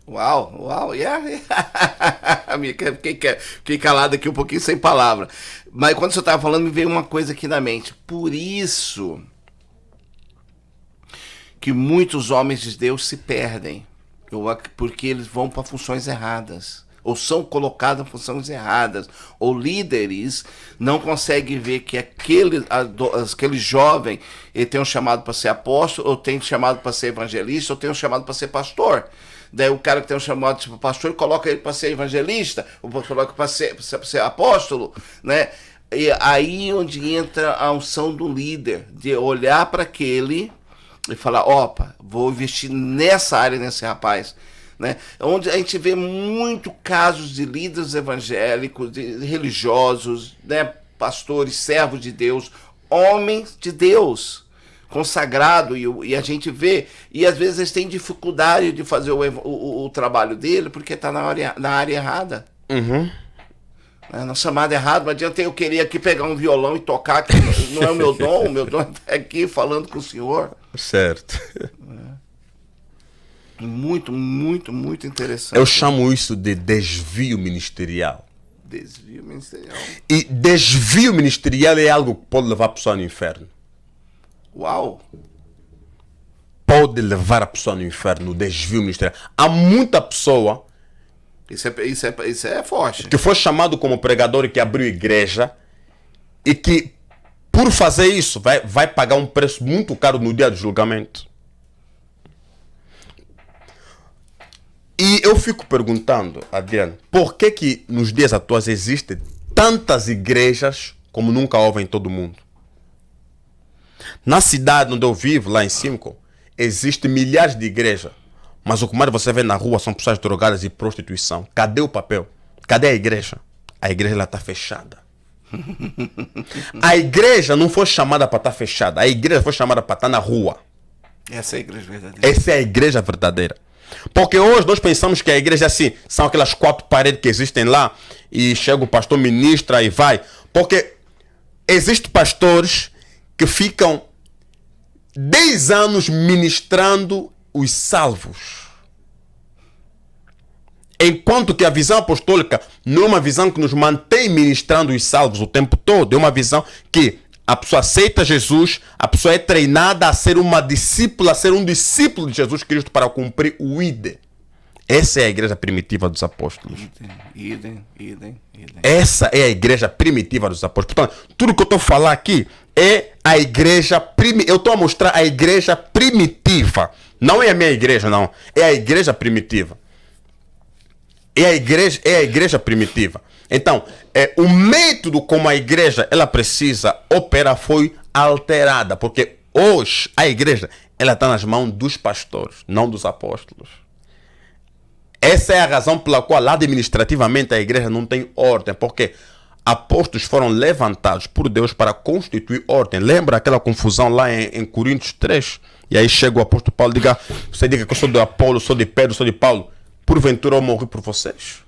Uau, fiquei calado aqui um pouquinho sem palavra. Mas quando você estava falando, me veio uma coisa aqui na mente. Por isso que muitos homens de Deus se perdem. Porque eles vão para funções erradas. Ou são colocados em funções erradas. Ou líderes não conseguem ver que aquele jovem ele tem um chamado para ser apóstolo, ou tem um chamado para ser evangelista, ou tem um chamado para ser pastor. Daí o cara que tem um chamado tipo pastor coloca ele para ser evangelista, ou coloca para ser apóstolo, né? E aí onde entra a unção do líder, de olhar para aquele e falar, opa, vou investir nessa área, nesse rapaz, né? Onde a gente vê muito casos de líderes evangélicos, de religiosos, né? Pastores, servos de Deus, homens de Deus, consagrado, e a gente vê, e às vezes eles têm dificuldade de fazer o trabalho dele porque está na área errada. Uhum. Na chamada errada. Não adianta eu querer aqui pegar um violão e tocar, que não é o meu dom. O meu dom é aqui falando com o Senhor. Certo. Muito interessante. Eu chamo isso de desvio ministerial. Desvio ministerial. E desvio ministerial é algo que pode levar a pessoa no inferno. Uau! Pode levar a pessoa no inferno, o desvio ministerial. Há muita pessoa... Isso é forte. Que foi chamado como pregador e que abriu igreja e que, por fazer isso, vai pagar um preço muito caro no dia do julgamento. E eu fico perguntando, Adriano, por que nos dias atuais existem tantas igrejas como nunca houve em todo o mundo? Na cidade onde eu vivo, lá em Simcoe, existem milhares de igrejas. Mas o que mais você vê na rua são pessoas drogadas e prostituição. Cadê o papel? Cadê a igreja? A igreja está fechada. A igreja não foi chamada para estar fechada. A igreja foi chamada para estar na rua. Essa é a igreja verdadeira. Essa é a igreja verdadeira. Porque hoje nós pensamos que a igreja é assim, são aquelas 4 paredes que existem lá e chega o pastor, ministra e vai. Porque existem pastores que ficam 10 anos ministrando os salvos. Enquanto que a visão apostólica não é uma visão que nos mantém ministrando os salvos o tempo todo. É uma visão que a pessoa aceita Jesus, a pessoa é treinada a ser uma discípula, a ser um discípulo de Jesus Cristo para cumprir o ID. Essa é a igreja primitiva dos apóstolos. Idem. Essa é a igreja primitiva dos apóstolos. Portanto, tudo que eu estou a falar aqui é a igreja primitiva. Eu estou a mostrar a igreja primitiva. Não é a minha igreja, não. É a igreja primitiva. É a igreja primitiva. Então, o método como a igreja ela precisa operar foi alterada. Porque hoje a igreja ela está nas mãos dos pastores, não dos apóstolos. Essa é a razão pela qual administrativamente a igreja não tem ordem. Porque apóstolos foram levantados por Deus para constituir ordem. Lembra aquela confusão lá em Coríntios 3? E aí chega o apóstolo Paulo e diga, você diga que eu sou de Apolo, sou de Pedro, sou de Paulo. Porventura eu morri por vocês.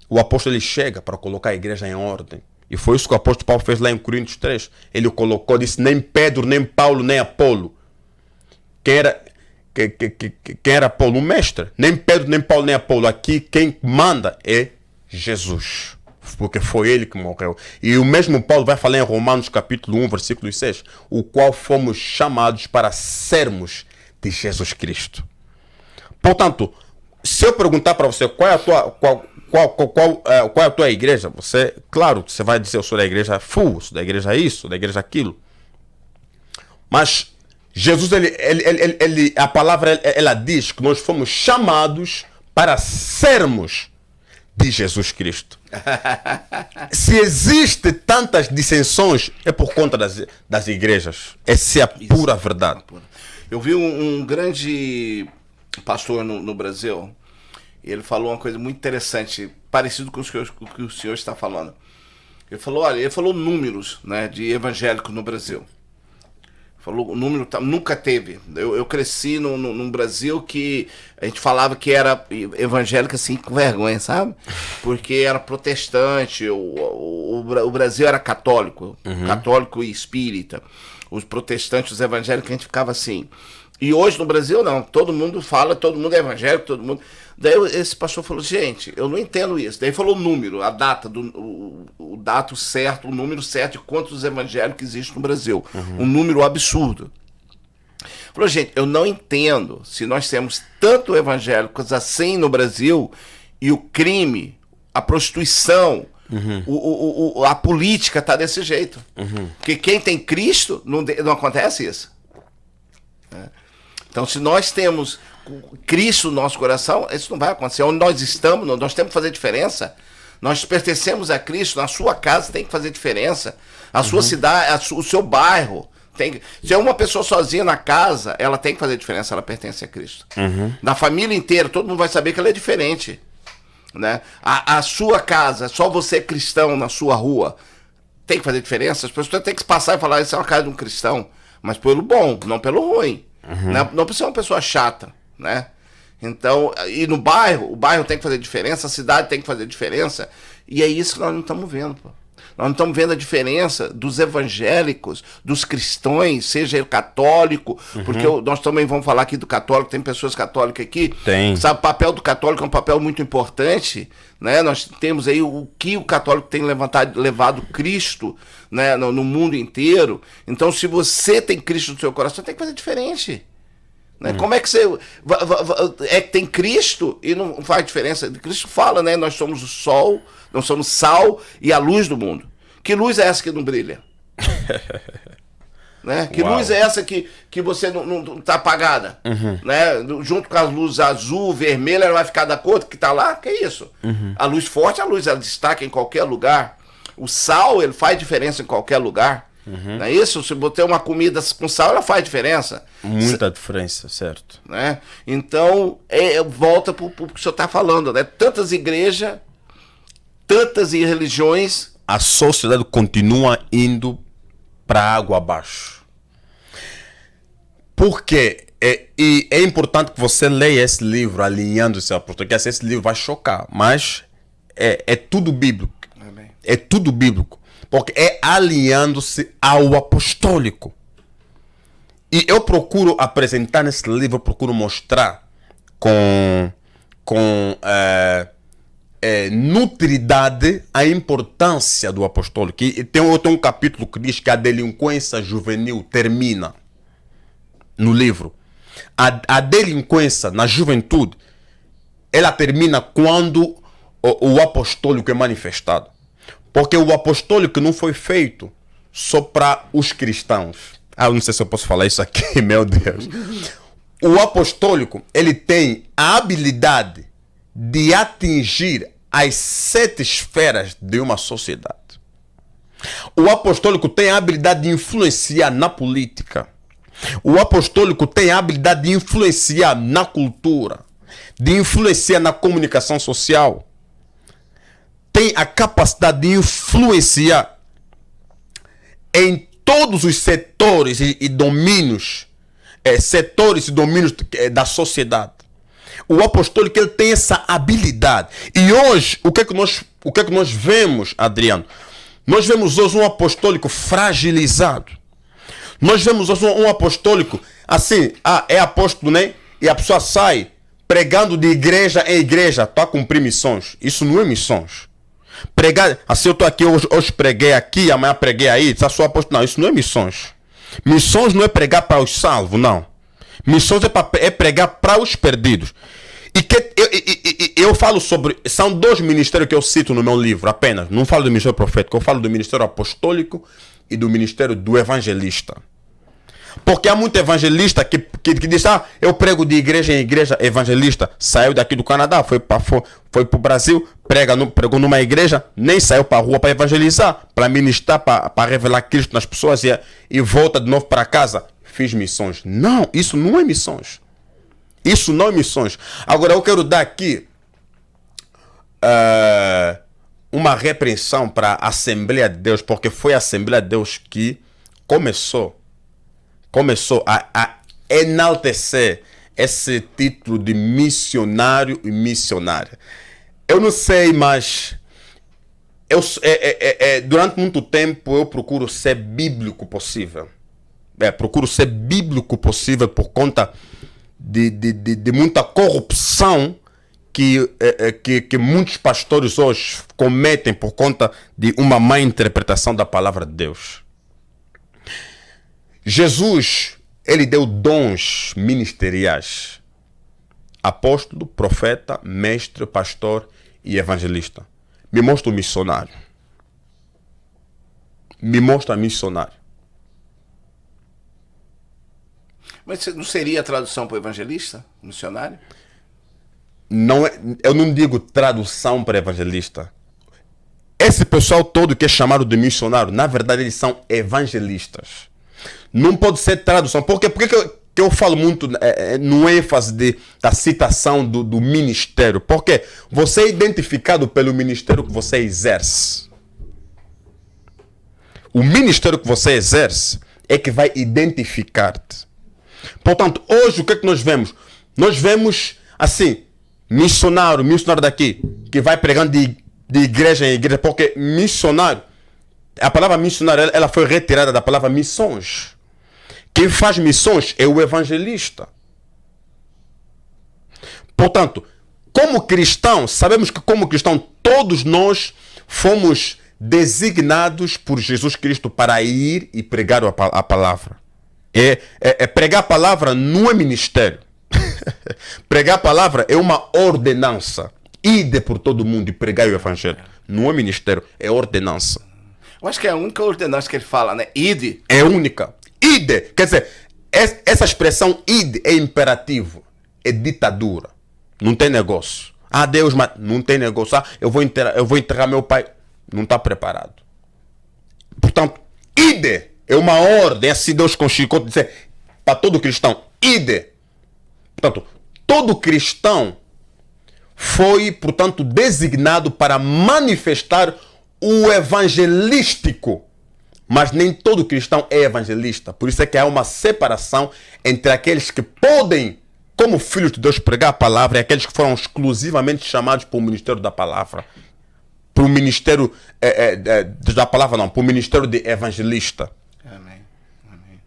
O apóstolo ele chega para colocar a igreja em ordem. E foi isso que o apóstolo Paulo fez lá em Coríntios 3. Ele colocou, disse, nem Pedro, nem Paulo, nem Apolo. Quem era Apolo? Um mestre. Nem Pedro, nem Paulo, nem Apolo. Aqui quem manda é Jesus. Porque foi ele que morreu. E o mesmo Paulo vai falar em Romanos capítulo 1, versículo 6. O qual fomos chamados para sermos de Jesus Cristo. Portanto, se eu perguntar para você qual é a tua igreja, você, claro, você vai dizer eu sou da igreja full, sou da igreja isso, sou da igreja aquilo. Mas Jesus, a palavra ela diz que nós fomos chamados para sermos de Jesus Cristo. Se existe tantas dissensões, é por conta das igrejas. Essa é a pura verdade. Eu vi um grande pastor no Brasil, e ele falou uma coisa muito interessante, parecido com o que o senhor está falando. Ele falou, olha, ele falou números, né, de evangélicos no Brasil. Falou, o número nunca teve. Eu cresci num Brasil que a gente falava que era evangélico assim, com vergonha, sabe? Porque era protestante, o Brasil era católico, católico e espírita. Os protestantes, os evangélicos, a gente ficava assim. E hoje no Brasil não, todo mundo fala, todo mundo é evangélico, todo mundo... Daí esse pastor falou, gente, eu não entendo isso. Daí falou o número, a data, o dato certo, o número certo de quantos evangélicos existem no Brasil. Um número absurdo. Falou, gente, eu não entendo se nós temos tanto evangélicos assim no Brasil e o crime, a prostituição, a política tá desse jeito. Porque quem tem Cristo, não acontece isso. Então, se nós temos Cristo no nosso coração, isso não vai acontecer. Onde nós estamos, nós temos que fazer diferença. Nós pertencemos a Cristo, na sua casa tem que fazer diferença. A sua cidade, o seu bairro. Se é uma pessoa sozinha na casa, ela tem que fazer diferença, ela pertence a Cristo. Na família inteira, todo mundo vai saber que ela é diferente. Né? A sua casa, só você é cristão na sua rua, tem que fazer diferença. As pessoas têm que se passar e falar, isso é uma casa de um cristão. Mas pelo bom, não pelo ruim. Não precisa ser uma pessoa chata, né? Então, e no bairro, o bairro tem que fazer diferença, a cidade tem que fazer diferença, e é isso que nós não estamos vendo, pô. Nós não estamos vendo a diferença dos evangélicos, dos cristãos, seja ele católico, porque nós também vamos falar aqui do católico, tem pessoas católicas aqui, sabe, o papel do católico é um papel muito importante, né? Nós temos aí o que o católico tem levado Cristo, né, no mundo inteiro. Então, se você tem Cristo no seu coração, tem que fazer diferente. Né? Como é que você tem Cristo e não faz diferença? Cristo fala, né? Nós somos o sol, nós somos sal e a luz do mundo. Que luz é essa que não brilha? Né? Que luz é essa que você não está apagada? Né? Junto com as luzes azul, vermelha, ela vai ficar da cor que está lá? Que é isso? A luz forte, ela destaca em qualquer lugar. O sal, ele faz diferença em qualquer lugar. Não é isso? Se botar uma comida com sal, ela faz diferença. Muita diferença, certo. Né? Então, volta para o que o senhor está falando, né? Tantas igrejas, tantas religiões. A sociedade continua indo para água abaixo. Porque é importante que você leia esse livro, Alinhando-se ao Apostolado, porque esse livro vai chocar, mas é tudo bíblico. Amém. É tudo bíblico. Porque é alinhando-se ao apostólico. E eu procuro apresentar nesse livro, eu procuro mostrar com nutridade a importância do apostólico. E tem um capítulo que diz que a delinquência juvenil termina no livro. A delinquência na juventude, ela termina quando o apostólico é manifestado. Porque o apostólico não foi feito só para os cristãos. Eu não sei se eu posso falar isso aqui, meu Deus. O apostólico, ele tem a habilidade de atingir as 7 esferas de uma sociedade. O apostólico tem a habilidade de influenciar na política. O apostólico tem a habilidade de influenciar na cultura, de influenciar na comunicação social. Tem a capacidade de influenciar em todos os setores e domínios, da sociedade. O apostólico, ele tem essa habilidade. E hoje, o que é que nós vemos, Adriano? Nós vemos hoje um apostólico fragilizado. Nós vemos hoje um apostólico assim, é apóstolo, né? E a pessoa sai pregando de igreja em igreja para cumprir missões. Isso não é missões. Pregar, assim, eu estou aqui, hoje preguei aqui, amanhã preguei aí, sou apóstolo. Não, isso não é missões. Missões não é pregar para os salvos, não. Missões é pregar para os perdidos. Eu falo sobre, são 2 ministérios que eu cito no meu livro apenas. Não falo do ministério profético, eu falo do ministério apostólico e do ministério do evangelista. Porque há muito evangelista que diz, eu prego de igreja em igreja. Evangelista saiu daqui do Canadá, foi para o Brasil, pregou numa igreja, nem saiu para a rua para evangelizar, para ministrar, para revelar Cristo nas pessoas e volta de novo para casa. Fiz missões. Não, isso não é missões. Isso não é missões. Agora eu quero dar aqui uma repreensão para a Assembleia de Deus, porque foi a Assembleia de Deus que começou começou a enaltecer esse título de missionário e missionária. Eu não sei, mas durante muito tempo eu procuro ser bíblico possível. Procuro ser bíblico possível por conta de muita corrupção que muitos pastores hoje cometem por conta de uma má interpretação da palavra de Deus. Jesus, ele deu dons ministeriais: apóstolo, profeta, mestre, pastor e evangelista. Me mostra o missionário. Me mostra missionário. Mas não seria a tradução para o evangelista, missionário? Não, eu não digo tradução para evangelista. Esse pessoal todo que é chamado de missionário, na verdade eles são evangelistas. Não pode ser tradução. Por que eu falo muito no ênfase da citação do ministério? Porque você é identificado pelo ministério que você exerce. O ministério que você exerce é que vai identificar-te. Portanto, hoje o que é que nós vemos? Nós vemos, assim, missionário daqui, que vai pregando de igreja em igreja, porque missionário, a palavra missionário, ela foi retirada da palavra missões. Quem faz missões é o evangelista. Portanto, como cristão, sabemos que como cristão, todos nós fomos designados por Jesus Cristo para ir e pregar a palavra. Pregar a palavra não é ministério. Pregar a palavra é uma ordenança. Ide por todo mundo e pregar o evangelho. Não é ministério, é ordenança. Eu acho que é a única ordenança que ele fala, né? Ide. É única. Ide. Quer dizer, essa expressão ide é imperativo. É ditadura. Não tem negócio. Ah, Deus, mas não tem negócio. Ah, eu vou enterrar meu pai. Não está preparado. Portanto, ide é uma ordem. Assim Deus constituiu dizer para todo cristão, ide. Portanto, todo cristão foi, portanto, designado para manifestar o evangelístico. Mas nem todo cristão é evangelista. Por isso é que há uma separação entre aqueles que podem, como filhos de Deus, pregar a palavra e aqueles que foram exclusivamente chamados para o ministério da palavra. Para o ministério da palavra não, para o ministério de evangelista. Amém. Amém.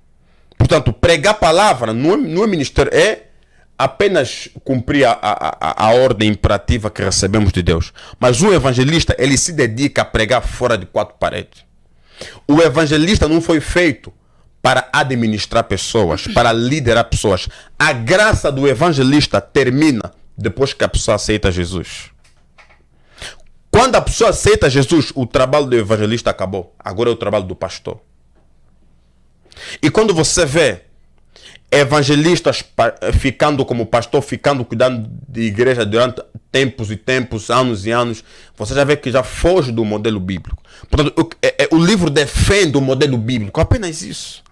Portanto, pregar a palavra não é ministério, é apenas cumprir a ordem imperativa que recebemos de Deus. Mas o evangelista, ele se dedica a pregar fora de quatro paredes. O evangelista não foi feito para administrar pessoas, para liderar pessoas. A graça do evangelista termina depois que a pessoa aceita Jesus. Quando a pessoa aceita Jesus, o trabalho do evangelista acabou. Agora é o trabalho do pastor. E quando você vê evangelistas ficando como pastor, ficando cuidando de igreja durante tempos e tempos, anos e anos, você já vê que já foge do modelo bíblico. Portanto, o livro defende o modelo bíblico, apenas isso.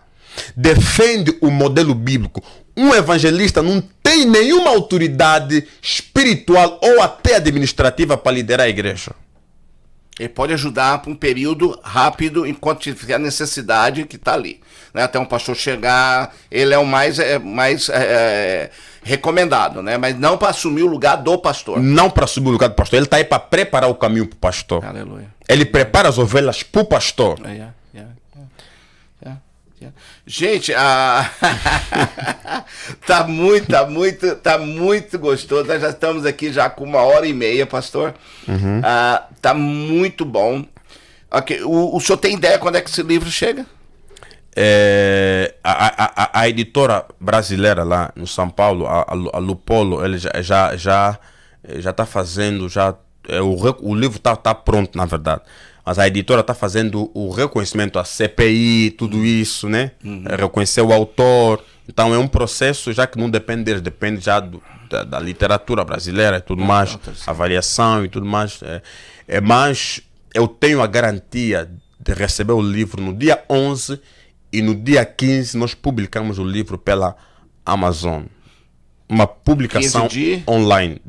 Defende o modelo bíblico. Um evangelista não tem nenhuma autoridade espiritual ou até administrativa para liderar a igreja. Ele pode ajudar por um período rápido, enquanto tiver a necessidade que está ali. Né? Até um pastor chegar, ele é o mais recomendado, né? Mas não para assumir o lugar do pastor. Não para assumir o lugar do pastor, ele está aí para preparar o caminho para o pastor. Aleluia. Ele prepara as ovelhas para o pastor. Gente, tá muito gostoso. Nós já estamos aqui já com 1h30, pastor. Uhum. Tá muito bom. Okay. O senhor tem ideia quando é que esse livro chega? A editora brasileira lá no São Paulo, a Lupolo, ele já está fazendo, o livro tá pronto, na verdade. Mas a editora está fazendo o reconhecimento, a CPI, tudo isso, né? Uhum. Reconhecer o autor. Então é um processo já que não depende deles, depende já da literatura brasileira e tudo mais, avaliação e tudo mais. Mas eu tenho a garantia de receber o livro no dia 11 e no dia 15 nós publicamos o livro pela Amazon. Uma publicação online.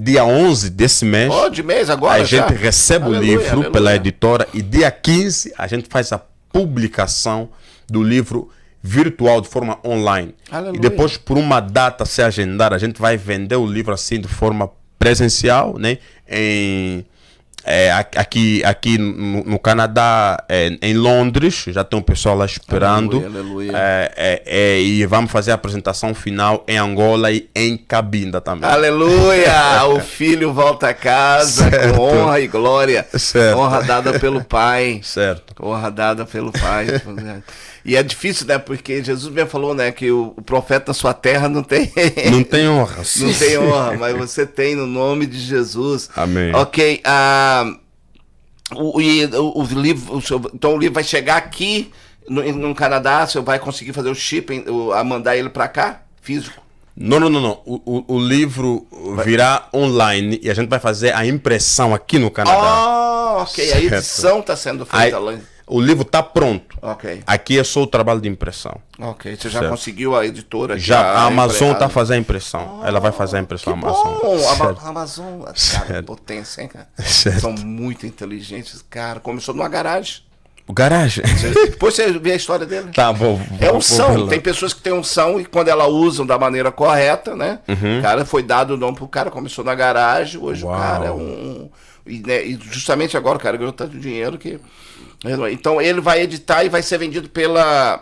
Dia 11 desse mês, de mês agora, a gente recebe o livro pela editora e dia 15 a gente faz a publicação do livro virtual, de forma online. Aleluia. E depois, por uma data se agendar, a gente vai vender o livro assim de forma presencial, né? Aqui no Canadá, em Londres, já tem um pessoal lá esperando. Aleluia. E vamos fazer a apresentação final em Angola e em Cabinda também. Aleluia! O filho volta a casa com honra e glória. Certo. Honra dada pelo Pai. Certo. Honra dada pelo Pai. E é difícil, né? Porque Jesus mesmo falou, né? Que o profeta na sua terra não tem... Não tem honra. Não tem honra, mas você tem no nome de Jesus. Amém. Ok. O livro, então o livro vai chegar aqui no Canadá, você vai conseguir fazer o shipping, a mandar ele para cá, físico? Não. O livro virá online e a gente vai fazer a impressão aqui no Canadá. Ok. Certo. A edição está sendo feita lá. O livro está pronto. Ok. Aqui é só o trabalho de impressão. Ok. Você já certo. Conseguiu a editora? Já a Amazon está fazendo a impressão. Ela vai fazer a impressão. Que Amazon. bom! A Amazon, cara, potência, hein, cara? Certo. São muito inteligentes, cara. Começou numa garagem. Garagem? Depois você vê a história dele. Tá bom. É unção. Tem pessoas que têm unção e quando ela usam da maneira correta, né? Uhum. Cara, foi dado o nome pro cara, começou na garagem, hoje Uau. o cara é e justamente agora o cara ganhou tanto dinheiro que... Então ele vai editar e vai ser vendido pela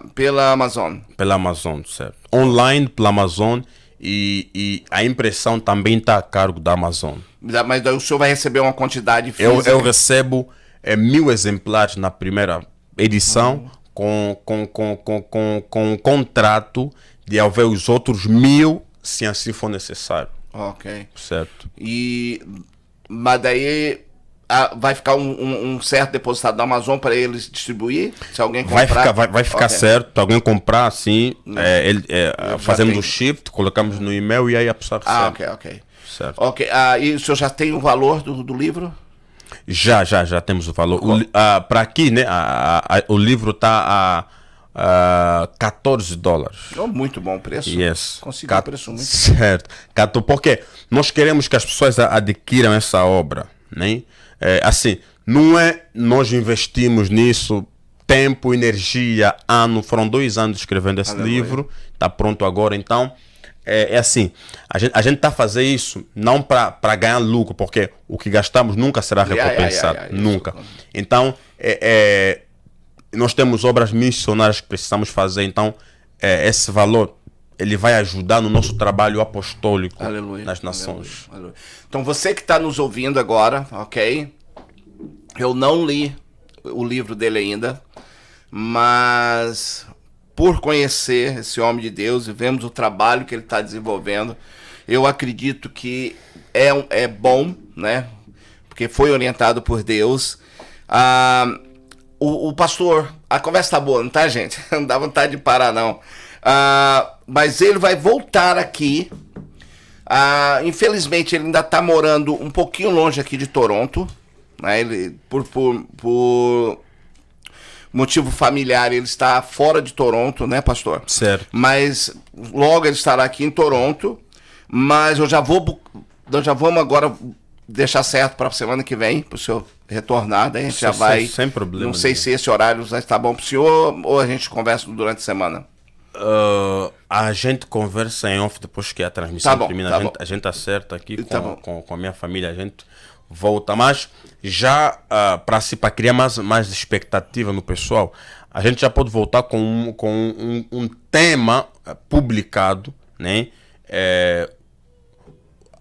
Amazon. Pela Amazon, certo. Online pela Amazon e a impressão também está a cargo da Amazon. Mas daí o senhor vai receber uma quantidade física? Eu recebo 1000 exemplares na primeira edição com um contrato de haver os outros 1000 se assim for necessário. Ok. Certo. Mas daí... vai ficar um certo depositado da Amazon para eles distribuir? Se alguém comprar? Vai ficar okay. Certo. Se alguém comprar, assim, fazemos o shift, colocamos no e-mail e aí a pessoa recebe. Ok. Certo. Ok. E o senhor já tem o valor do livro? Já temos o valor. Para aqui, né, o livro está a $14. Oh, muito bom preço. Yes. Conseguiu um preço muito certo. Porque nós queremos que as pessoas adquiram essa obra, né? Assim, não é nós investimos nisso tempo, energia, ano, foram 2 anos escrevendo esse livro, está pronto agora, então é assim, a gente está a fazer isso não para ganhar lucro, porque o que gastamos nunca será recompensado, nunca. Então, nós temos obras missionárias que precisamos fazer, então esse valor ele vai ajudar no nosso trabalho apostólico nas nações. Aleluia. Então você que está nos ouvindo agora, ok? Eu não li o livro dele ainda, mas por conhecer esse homem de Deus e vemos o trabalho que ele está desenvolvendo, eu acredito que é bom, né? Porque foi orientado por Deus. O pastor, a conversa tá boa, não tá, gente? Não dá vontade de parar, não. Mas ele vai voltar aqui. Infelizmente, ele ainda está morando um pouquinho longe aqui de Toronto. Né? Ele, por motivo familiar, ele está fora de Toronto, né, pastor? Certo. Mas logo ele estará aqui em Toronto. Mas nós já vamos agora deixar certo para a semana que vem, para o senhor retornar. Daí a gente já vai. Sem problema. Não sei se esse horário já está bom para o senhor ou a gente conversa durante a semana. A gente conversa em off depois que a transmissão termina. A gente acerta aqui com a minha família, a gente volta. Mas já para criar mais expectativa no pessoal, a gente já pode voltar com um tema publicado, né?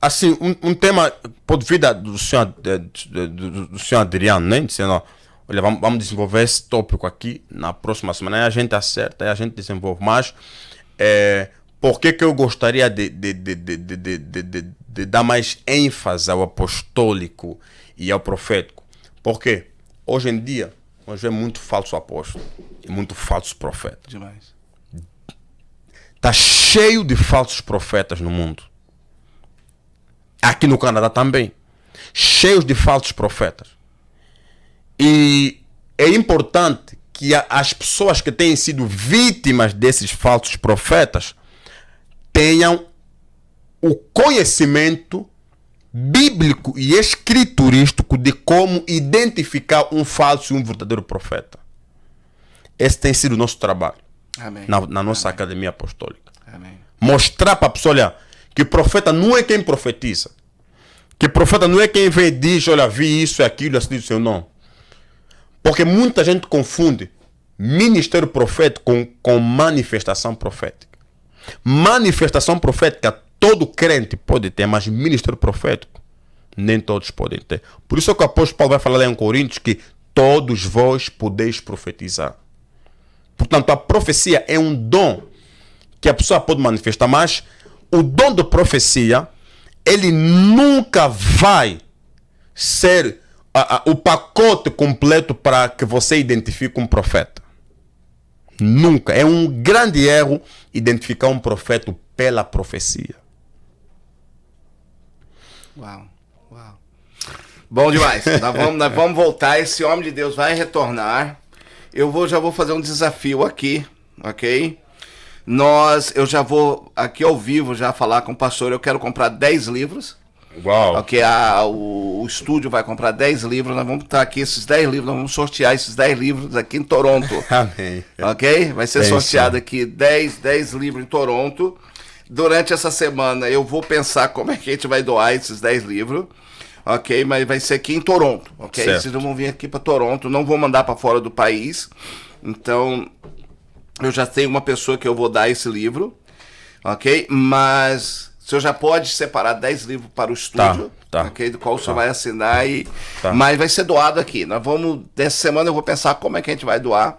Assim, um tema pode vir do senhor Adriano, né? Dizendo, olha, vamos desenvolver esse tópico aqui na próxima semana. Aí a gente acerta, aí a gente desenvolve. Mas por que eu gostaria de dar mais ênfase ao apostólico e ao profético? Porque hoje em dia nós vemos muito falso apóstolo e muito falso profeta. Demais. Tá cheio de falsos profetas no mundo. Aqui no Canadá também. Cheios de falsos profetas. E é importante que as pessoas que têm sido vítimas desses falsos profetas tenham o conhecimento bíblico e escriturístico de como identificar um falso e um verdadeiro profeta. Esse tem sido o nosso trabalho. Amém. Na nossa academia apostólica. Amém. Mostrar para a pessoa, olha, que o profeta não é quem profetiza. Que o profeta não é quem vem e diz, olha, vi isso e aquilo, assim, isso, não. Porque muita gente confunde ministério profético com manifestação profética. Manifestação profética todo crente pode ter, mas ministério profético nem todos podem ter. Por isso é que o apóstolo Paulo vai falar lá em Coríntios que todos vós podeis profetizar. Portanto, a profecia é um dom que a pessoa pode manifestar, mas o dom da profecia, ele nunca vai ser o pacote completo para que você identifique um profeta. Nunca. É um grande erro identificar um profeta pela profecia. Uau. Bom demais. nós vamos voltar. Esse homem de Deus vai retornar. Já vou fazer um desafio aqui, ok? Eu já vou aqui ao vivo já falar com o pastor. Eu quero comprar 10 livros. Uau. Ok, o estúdio vai comprar 10 livros. Nós vamos estar aqui, esses 10 livros, nós vamos sortear esses 10 livros aqui em Toronto. Amém. Ok? Vai ser sorteado aqui 10 livros em Toronto. Durante essa semana eu vou pensar como é que a gente vai doar esses 10 livros. Ok, mas vai ser aqui em Toronto, ok? Certo. Vocês vão vir aqui para Toronto, não vou mandar para fora do país. Então, eu já tenho uma pessoa que eu vou dar esse livro, ok? Mas o senhor já pode separar 10 livros para o estúdio, tá. ok? Do qual o senhor vai assinar, mas vai ser doado aqui. Dessa semana eu vou pensar como é que a gente vai doar,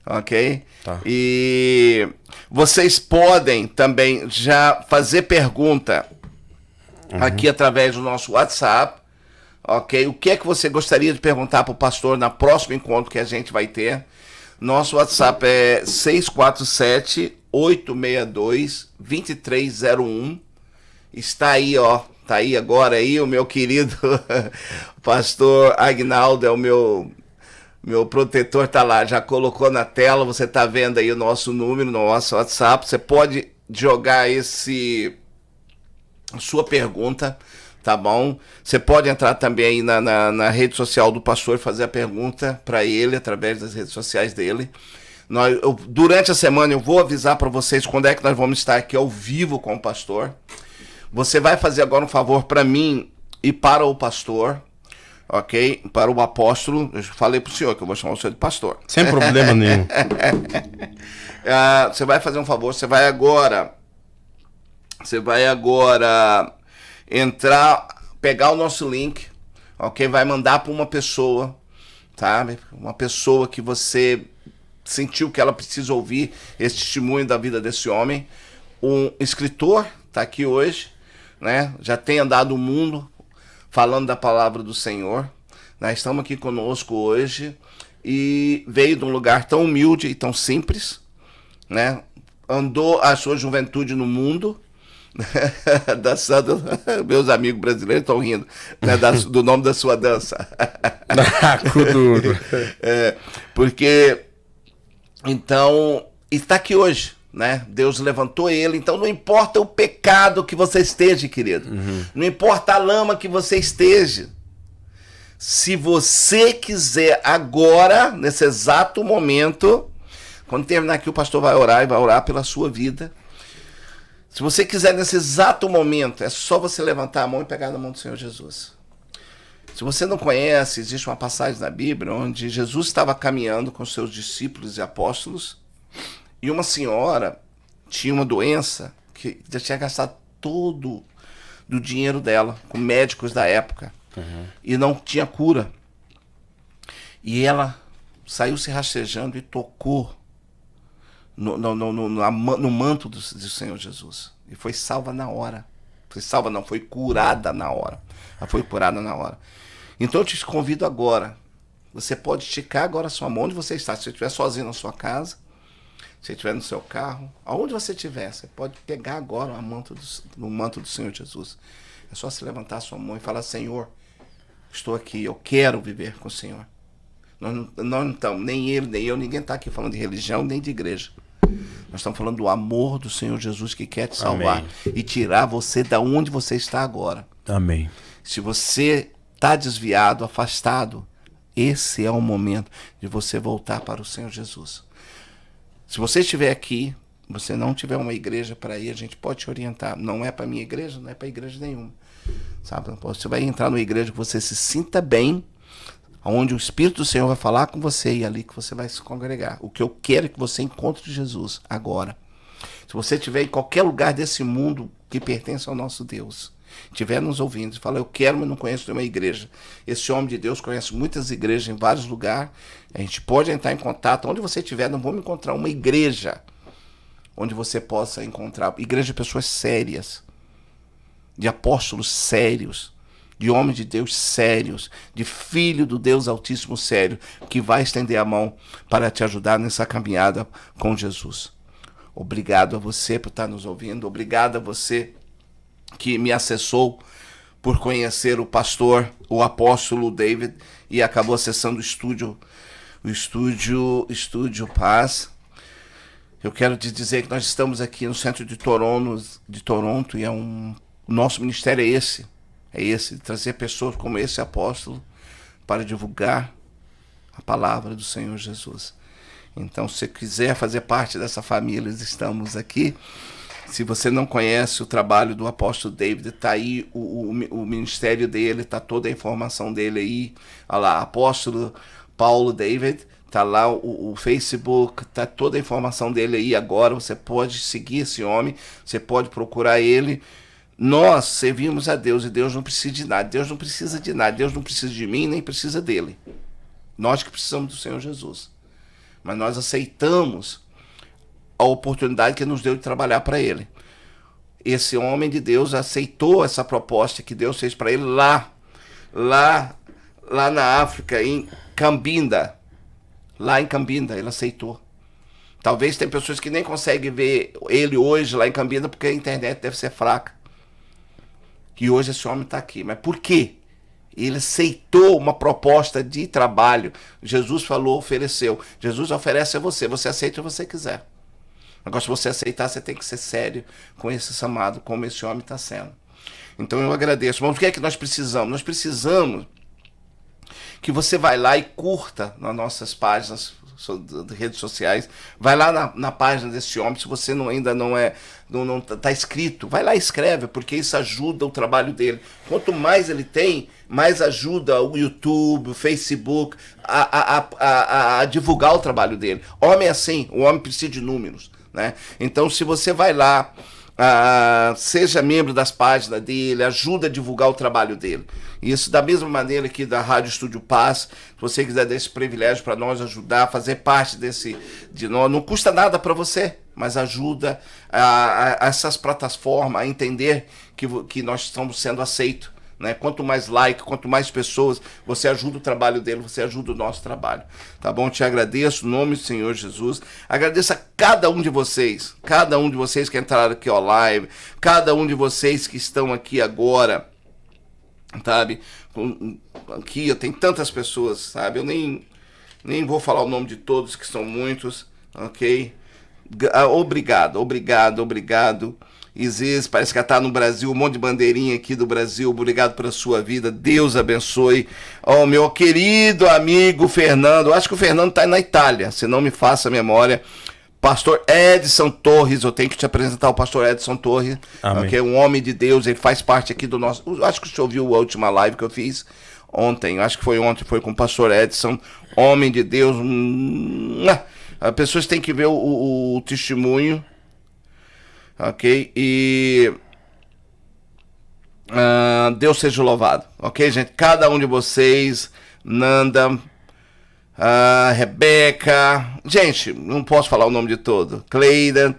ok? Tá. E vocês podem também já fazer pergunta aqui através do nosso WhatsApp, ok? O que é que você gostaria de perguntar para o pastor no próximo encontro que a gente vai ter? Nosso WhatsApp é 647-862-2301. Está aí, ó. Tá aí agora aí o meu querido pastor Agnaldo, é o meu protetor, tá lá, já colocou na tela, você tá vendo aí o nosso número, no nosso WhatsApp. Você pode jogar sua pergunta, tá bom? Você pode entrar também aí na rede social do pastor e fazer a pergunta para ele através das redes sociais dele. Durante a semana eu vou avisar para vocês quando é que nós vamos estar aqui ao vivo com o pastor. Você vai fazer agora um favor para mim e para o pastor, ok? Para o apóstolo. Eu falei para o senhor que eu vou chamar o senhor de pastor. Sem problema nenhum. Você vai fazer um favor, você vai agora entrar, pegar o nosso link, ok? Vai mandar para uma pessoa, tá? Uma pessoa que você sentiu que ela precisa ouvir esse testemunho da vida desse homem. Um escritor está aqui hoje, né? Já tem andado o mundo falando da palavra do Senhor, né? Estamos aqui conosco hoje e veio de um lugar tão humilde e tão simples, né? Andou a sua juventude no mundo, dançando. Meus amigos brasileiros estão rindo, né, do nome da sua dança. Porque então está aqui hoje, né? Deus levantou ele. Então não importa o pecado que você esteja, querido, não importa a lama que você esteja, se você quiser agora, nesse exato momento, quando terminar aqui o pastor vai orar e vai orar pela sua vida. Se você quiser nesse exato momento, é só você levantar a mão e pegar na mão do Senhor Jesus. Se você não conhece, existe uma passagem na Bíblia onde Jesus estava caminhando com seus discípulos e apóstolos e uma senhora tinha uma doença que já tinha gastado todo do dinheiro dela com médicos da época e não tinha cura. E ela saiu se rastejando e tocou no manto do Senhor Jesus. E foi salva na hora. Foi curada na hora. Ela foi curada na hora. Então eu te convido agora. Você pode esticar agora a sua mão onde você está. Se você estiver sozinho na sua casa, se você estiver no seu carro, aonde você estiver, você pode pegar agora no manto do Senhor Jesus. É só se levantar a sua mão e falar: Senhor, estou aqui, eu quero viver com o Senhor. Nós não estamos, nem ele, nem eu, ninguém está aqui falando de religião, nem de igreja. Nós estamos falando do amor do Senhor Jesus que quer te salvar. Amém. E tirar você da onde você está agora. Amém. Se você está desviado, afastado, esse é o momento de você voltar para o Senhor Jesus. Se você estiver aqui, você não tiver uma igreja para ir, a gente pode te orientar. Não é para minha igreja, não é para igreja nenhuma. Sabe? Você vai entrar numa igreja que você se sinta bem, onde o Espírito do Senhor vai falar com você e é ali que você vai se congregar. O que eu quero é que você encontre Jesus agora. Se você estiver em qualquer lugar desse mundo que pertence ao nosso Deus, estiver nos ouvindo e fala, eu quero, mas não conheço nenhuma igreja. Esse homem de Deus conhece muitas igrejas em vários lugares. A gente pode entrar em contato. Onde você estiver, não vamos encontrar uma igreja onde você possa encontrar igreja de pessoas sérias, de apóstolos sérios, de homens de Deus sérios, de filho do Deus Altíssimo sério, que vai estender a mão para te ajudar nessa caminhada com Jesus. Obrigado a você por estar nos ouvindo, obrigado a você que me acessou por conhecer o pastor, o apóstolo David, e acabou acessando o estúdio Paz. Eu quero te dizer que nós estamos aqui no centro de Toronto e o nosso ministério é esse, trazer pessoas como esse apóstolo para divulgar a palavra do Senhor Jesus. Então, se você quiser fazer parte dessa família, estamos aqui. Se você não conhece o trabalho do apóstolo David, está aí o ministério dele, está toda a informação dele aí. Olha lá, apóstolo Paulo David, está lá o Facebook, está toda a informação dele aí agora. Você pode seguir esse homem, você pode procurar ele. Nós servimos a Deus e Deus não precisa de nada. Deus não precisa de nada. Deus não precisa de mim, nem precisa dele. Nós que precisamos do Senhor Jesus. Mas nós aceitamos a oportunidade que nos deu de trabalhar para ele. Esse homem de Deus aceitou essa proposta que Deus fez para ele lá na África, em Cabinda. Lá em Cabinda, ele aceitou. Talvez tem pessoas que nem conseguem ver ele hoje lá em Cabinda porque a internet deve ser fraca. E hoje esse homem está aqui. Mas por quê? Ele aceitou uma proposta de trabalho. Jesus falou, ofereceu. Jesus oferece a você. Você aceita se você quiser. Agora, se você aceitar, você tem que ser sério com esse chamado, como esse homem está sendo. Então eu agradeço. Mas o que é que nós precisamos? Nós precisamos que você vai lá e curta nas nossas páginas de redes sociais. Vai lá na página desse homem. Se você ainda não está inscrito, vai lá e escreve, porque isso ajuda o trabalho dele. Quanto mais ele tem, mais ajuda o YouTube, o Facebook a divulgar o trabalho dele. Homem é assim, o homem precisa de números, né? Então, se você vai lá, seja membro das páginas dele, ajuda a divulgar o trabalho dele. Isso da mesma maneira aqui da Rádio Estúdio Paz, se você quiser dar esse privilégio para nós ajudar, fazer parte de nós, não custa nada para você, mas ajuda essas plataformas a entender que nós estamos sendo aceitos. Né? Quanto mais like, quanto mais pessoas, você ajuda o trabalho dele, você ajuda o nosso trabalho. Tá bom? Te agradeço, no nome do Senhor Jesus. Agradeço a cada um de vocês que entraram aqui ao live, cada um de vocês que estão aqui agora, sabe? Aqui tem tantas pessoas, sabe? Eu nem vou falar o nome de todos, que são muitos, ok? Obrigado. Isis, parece que ela está no Brasil, um monte de bandeirinha aqui do Brasil. Obrigado pela sua vida, Deus abençoe. Oh, meu querido amigo Fernando, acho que o Fernando está na Itália, se não me faça a memória. Pastor Edson Torres, eu tenho que te apresentar o pastor Edson Torres, que é um homem de Deus, ele faz parte aqui do nosso... Acho que o senhor viu a última live que eu fiz ontem, acho que foi ontem, foi com o pastor Edson, homem de Deus. As pessoas têm que ver o testemunho. Ok? E Deus seja louvado. Ok, gente? Cada um de vocês, Nanda, Rebeca, gente, não posso falar o nome de todo. Cleida,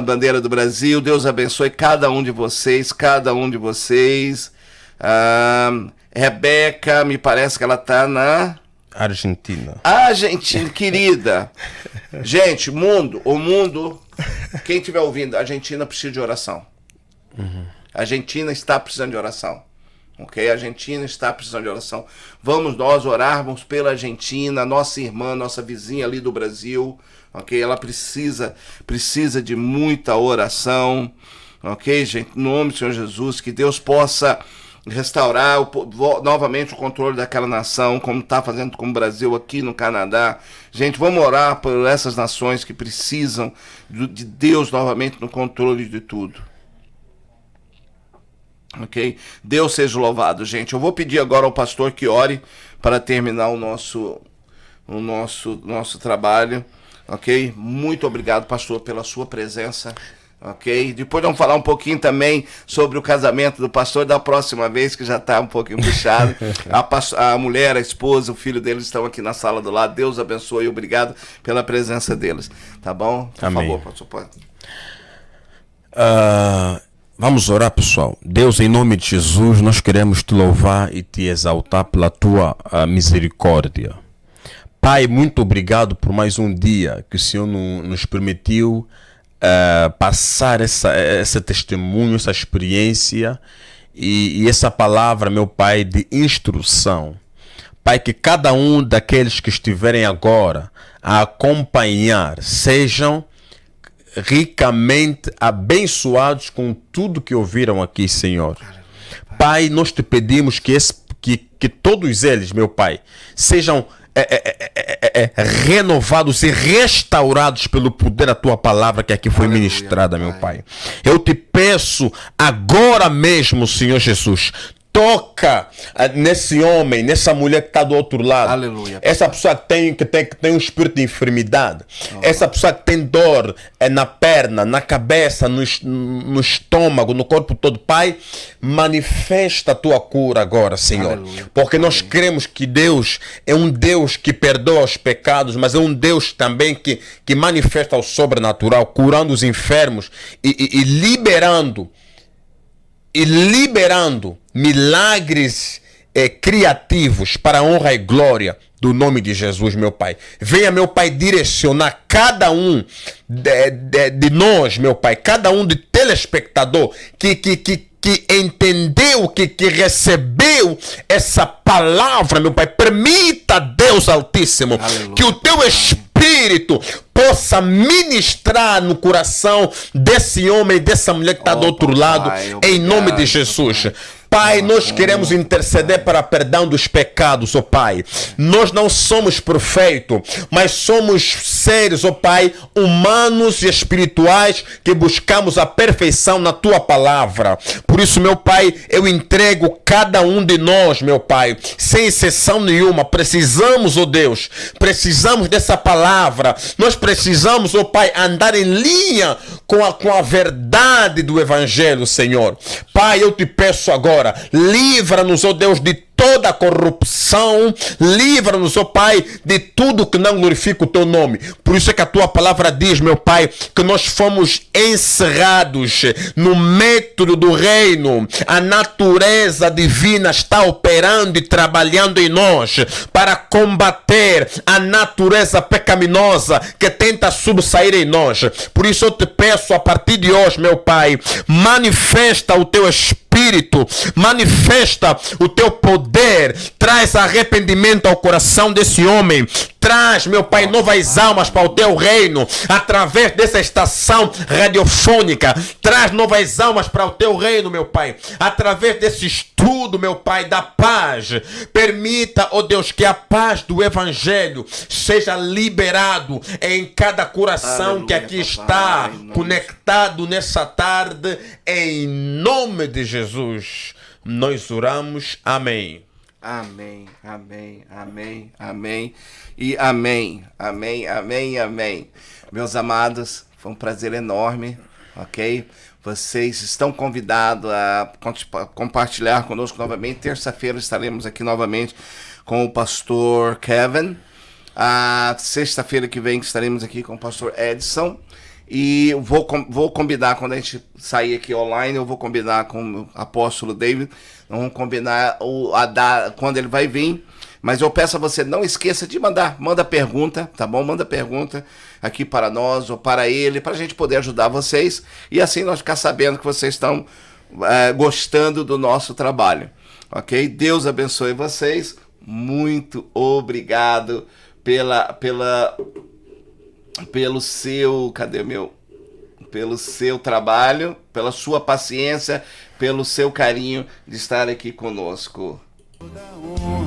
bandeira do Brasil, Deus abençoe cada um de vocês, Rebeca, me parece que ela está na... Argentina, querida. Gente, o mundo, quem estiver ouvindo, a Argentina precisa de oração. A Argentina está precisando de oração. Ok? A Argentina está precisando de oração. Vamos nós orarmos pela Argentina, nossa irmã, nossa vizinha ali do Brasil. Ok? Ela precisa de muita oração. Ok, gente? Em nome do Senhor Jesus, que Deus possa restaurar novamente o controle daquela nação, como está fazendo com o Brasil aqui no Canadá. Gente, vamos orar por essas nações que precisam de Deus novamente no controle de tudo. Ok? Deus seja louvado, gente. Eu vou pedir agora ao pastor que ore para terminar o nosso trabalho. Ok? Muito obrigado, pastor, pela sua presença. Ok? Depois vamos falar um pouquinho também sobre o casamento do pastor da próxima vez, que já está um pouquinho puxado. A mulher, a esposa, o filho deles estão aqui na sala do lado. Deus abençoe e obrigado pela presença deles. Tá bom? Por Amém. favor, pastor. Pode. Vamos orar, pessoal. Deus, em nome de Jesus, nós queremos te louvar e te exaltar pela tua misericórdia. Pai, muito obrigado por mais um dia que o Senhor nos permitiu passar esse testemunho, essa experiência e essa palavra, meu Pai, de instrução. Pai, que cada um daqueles que estiverem agora a acompanhar sejam ricamente abençoados com tudo que ouviram aqui, Senhor. Pai, nós te pedimos que todos eles, meu Pai, sejam renovados e restaurados pelo poder da tua palavra que aqui foi ministrada, meu Pai. Eu te peço agora mesmo, Senhor Jesus, toca nesse homem, nessa mulher que está do outro lado. Aleluia. Essa pessoa que tem um espírito de enfermidade. Essa pessoa que tem dor na perna, na cabeça, no estômago, no corpo todo. Pai, manifesta a tua cura agora, Senhor. Aleluia. Porque nós cremos que Deus é um Deus que perdoa os pecados, mas é um Deus também que manifesta o sobrenatural, curando os enfermos e liberando milagres criativos para a honra e glória do nome de Jesus, meu Pai. Venha, meu Pai, direcionar cada um de nós, meu Pai, cada um de telespectador que entendeu, que recebeu essa palavra, meuPai. Permita, Deus Altíssimo, Aleluia, que o teu Espírito possa ministrar no coração desse homem, dessa mulher que está do outro lado, em nome de Jesus. Pai, nós queremos interceder para perdão dos pecados, ó Pai. Nós não somos perfeitos, mas somos seres, ó Pai, humanos e espirituais que buscamos a perfeição na Tua palavra. Por isso, meu Pai, eu entrego cada um de nós, meu Pai, sem exceção nenhuma. Precisamos, ó Deus, precisamos dessa palavra. Nós precisamos, ó Pai, andar em linha com a verdade do Evangelho, Senhor. Pai, eu te peço agora, livra-nos, ó Deus, de toda a corrupção, livra-nos, ó Pai, de tudo que não glorifica o teu nome. Por isso é que a tua palavra diz, meu Pai, que nós fomos encerrados no método do reino. A natureza divina está operando e trabalhando em nós para combater a natureza pecaminosa que tenta subsair em nós. Por isso eu te peço, a partir de hoje, meu Pai, manifesta o teu Espírito, manifesta o teu poder, traz arrependimento ao coração desse homem, traz, meu Pai, novas almas para o teu reino, através dessa estação radiofônica, traz novas almas para o teu reino, meu Pai, através desse estudo, meu Pai, da paz. Permita, ó Deus, que a paz do Evangelho seja liberado em cada coração, aleluia, que aqui está conectado nessa tarde, em nome de Jesus. Nós oramos. Amém. Amém, amém, amém, amém e amém, amém, amém, amém. Meus amados, foi um prazer enorme, ok? Vocês estão convidados a compartilhar conosco novamente. Terça-feira estaremos aqui novamente com o pastor Kevin. A sexta-feira que vem estaremos aqui com o pastor Edson. E vou combinar, quando a gente sair aqui online, eu vou combinar com o apóstolo David. Vamos combinar quando ele vai vir. Mas eu peço a você, não esqueça de manda pergunta, tá bom? Manda pergunta aqui para nós ou para ele, para a gente poder ajudar vocês. E assim nós ficar sabendo que vocês estão gostando do nosso trabalho, ok? Deus abençoe vocês. Muito obrigado pelo seu... Cadê pelo seu trabalho, pela sua paciência, pelo seu carinho de estar aqui conosco. Toda honra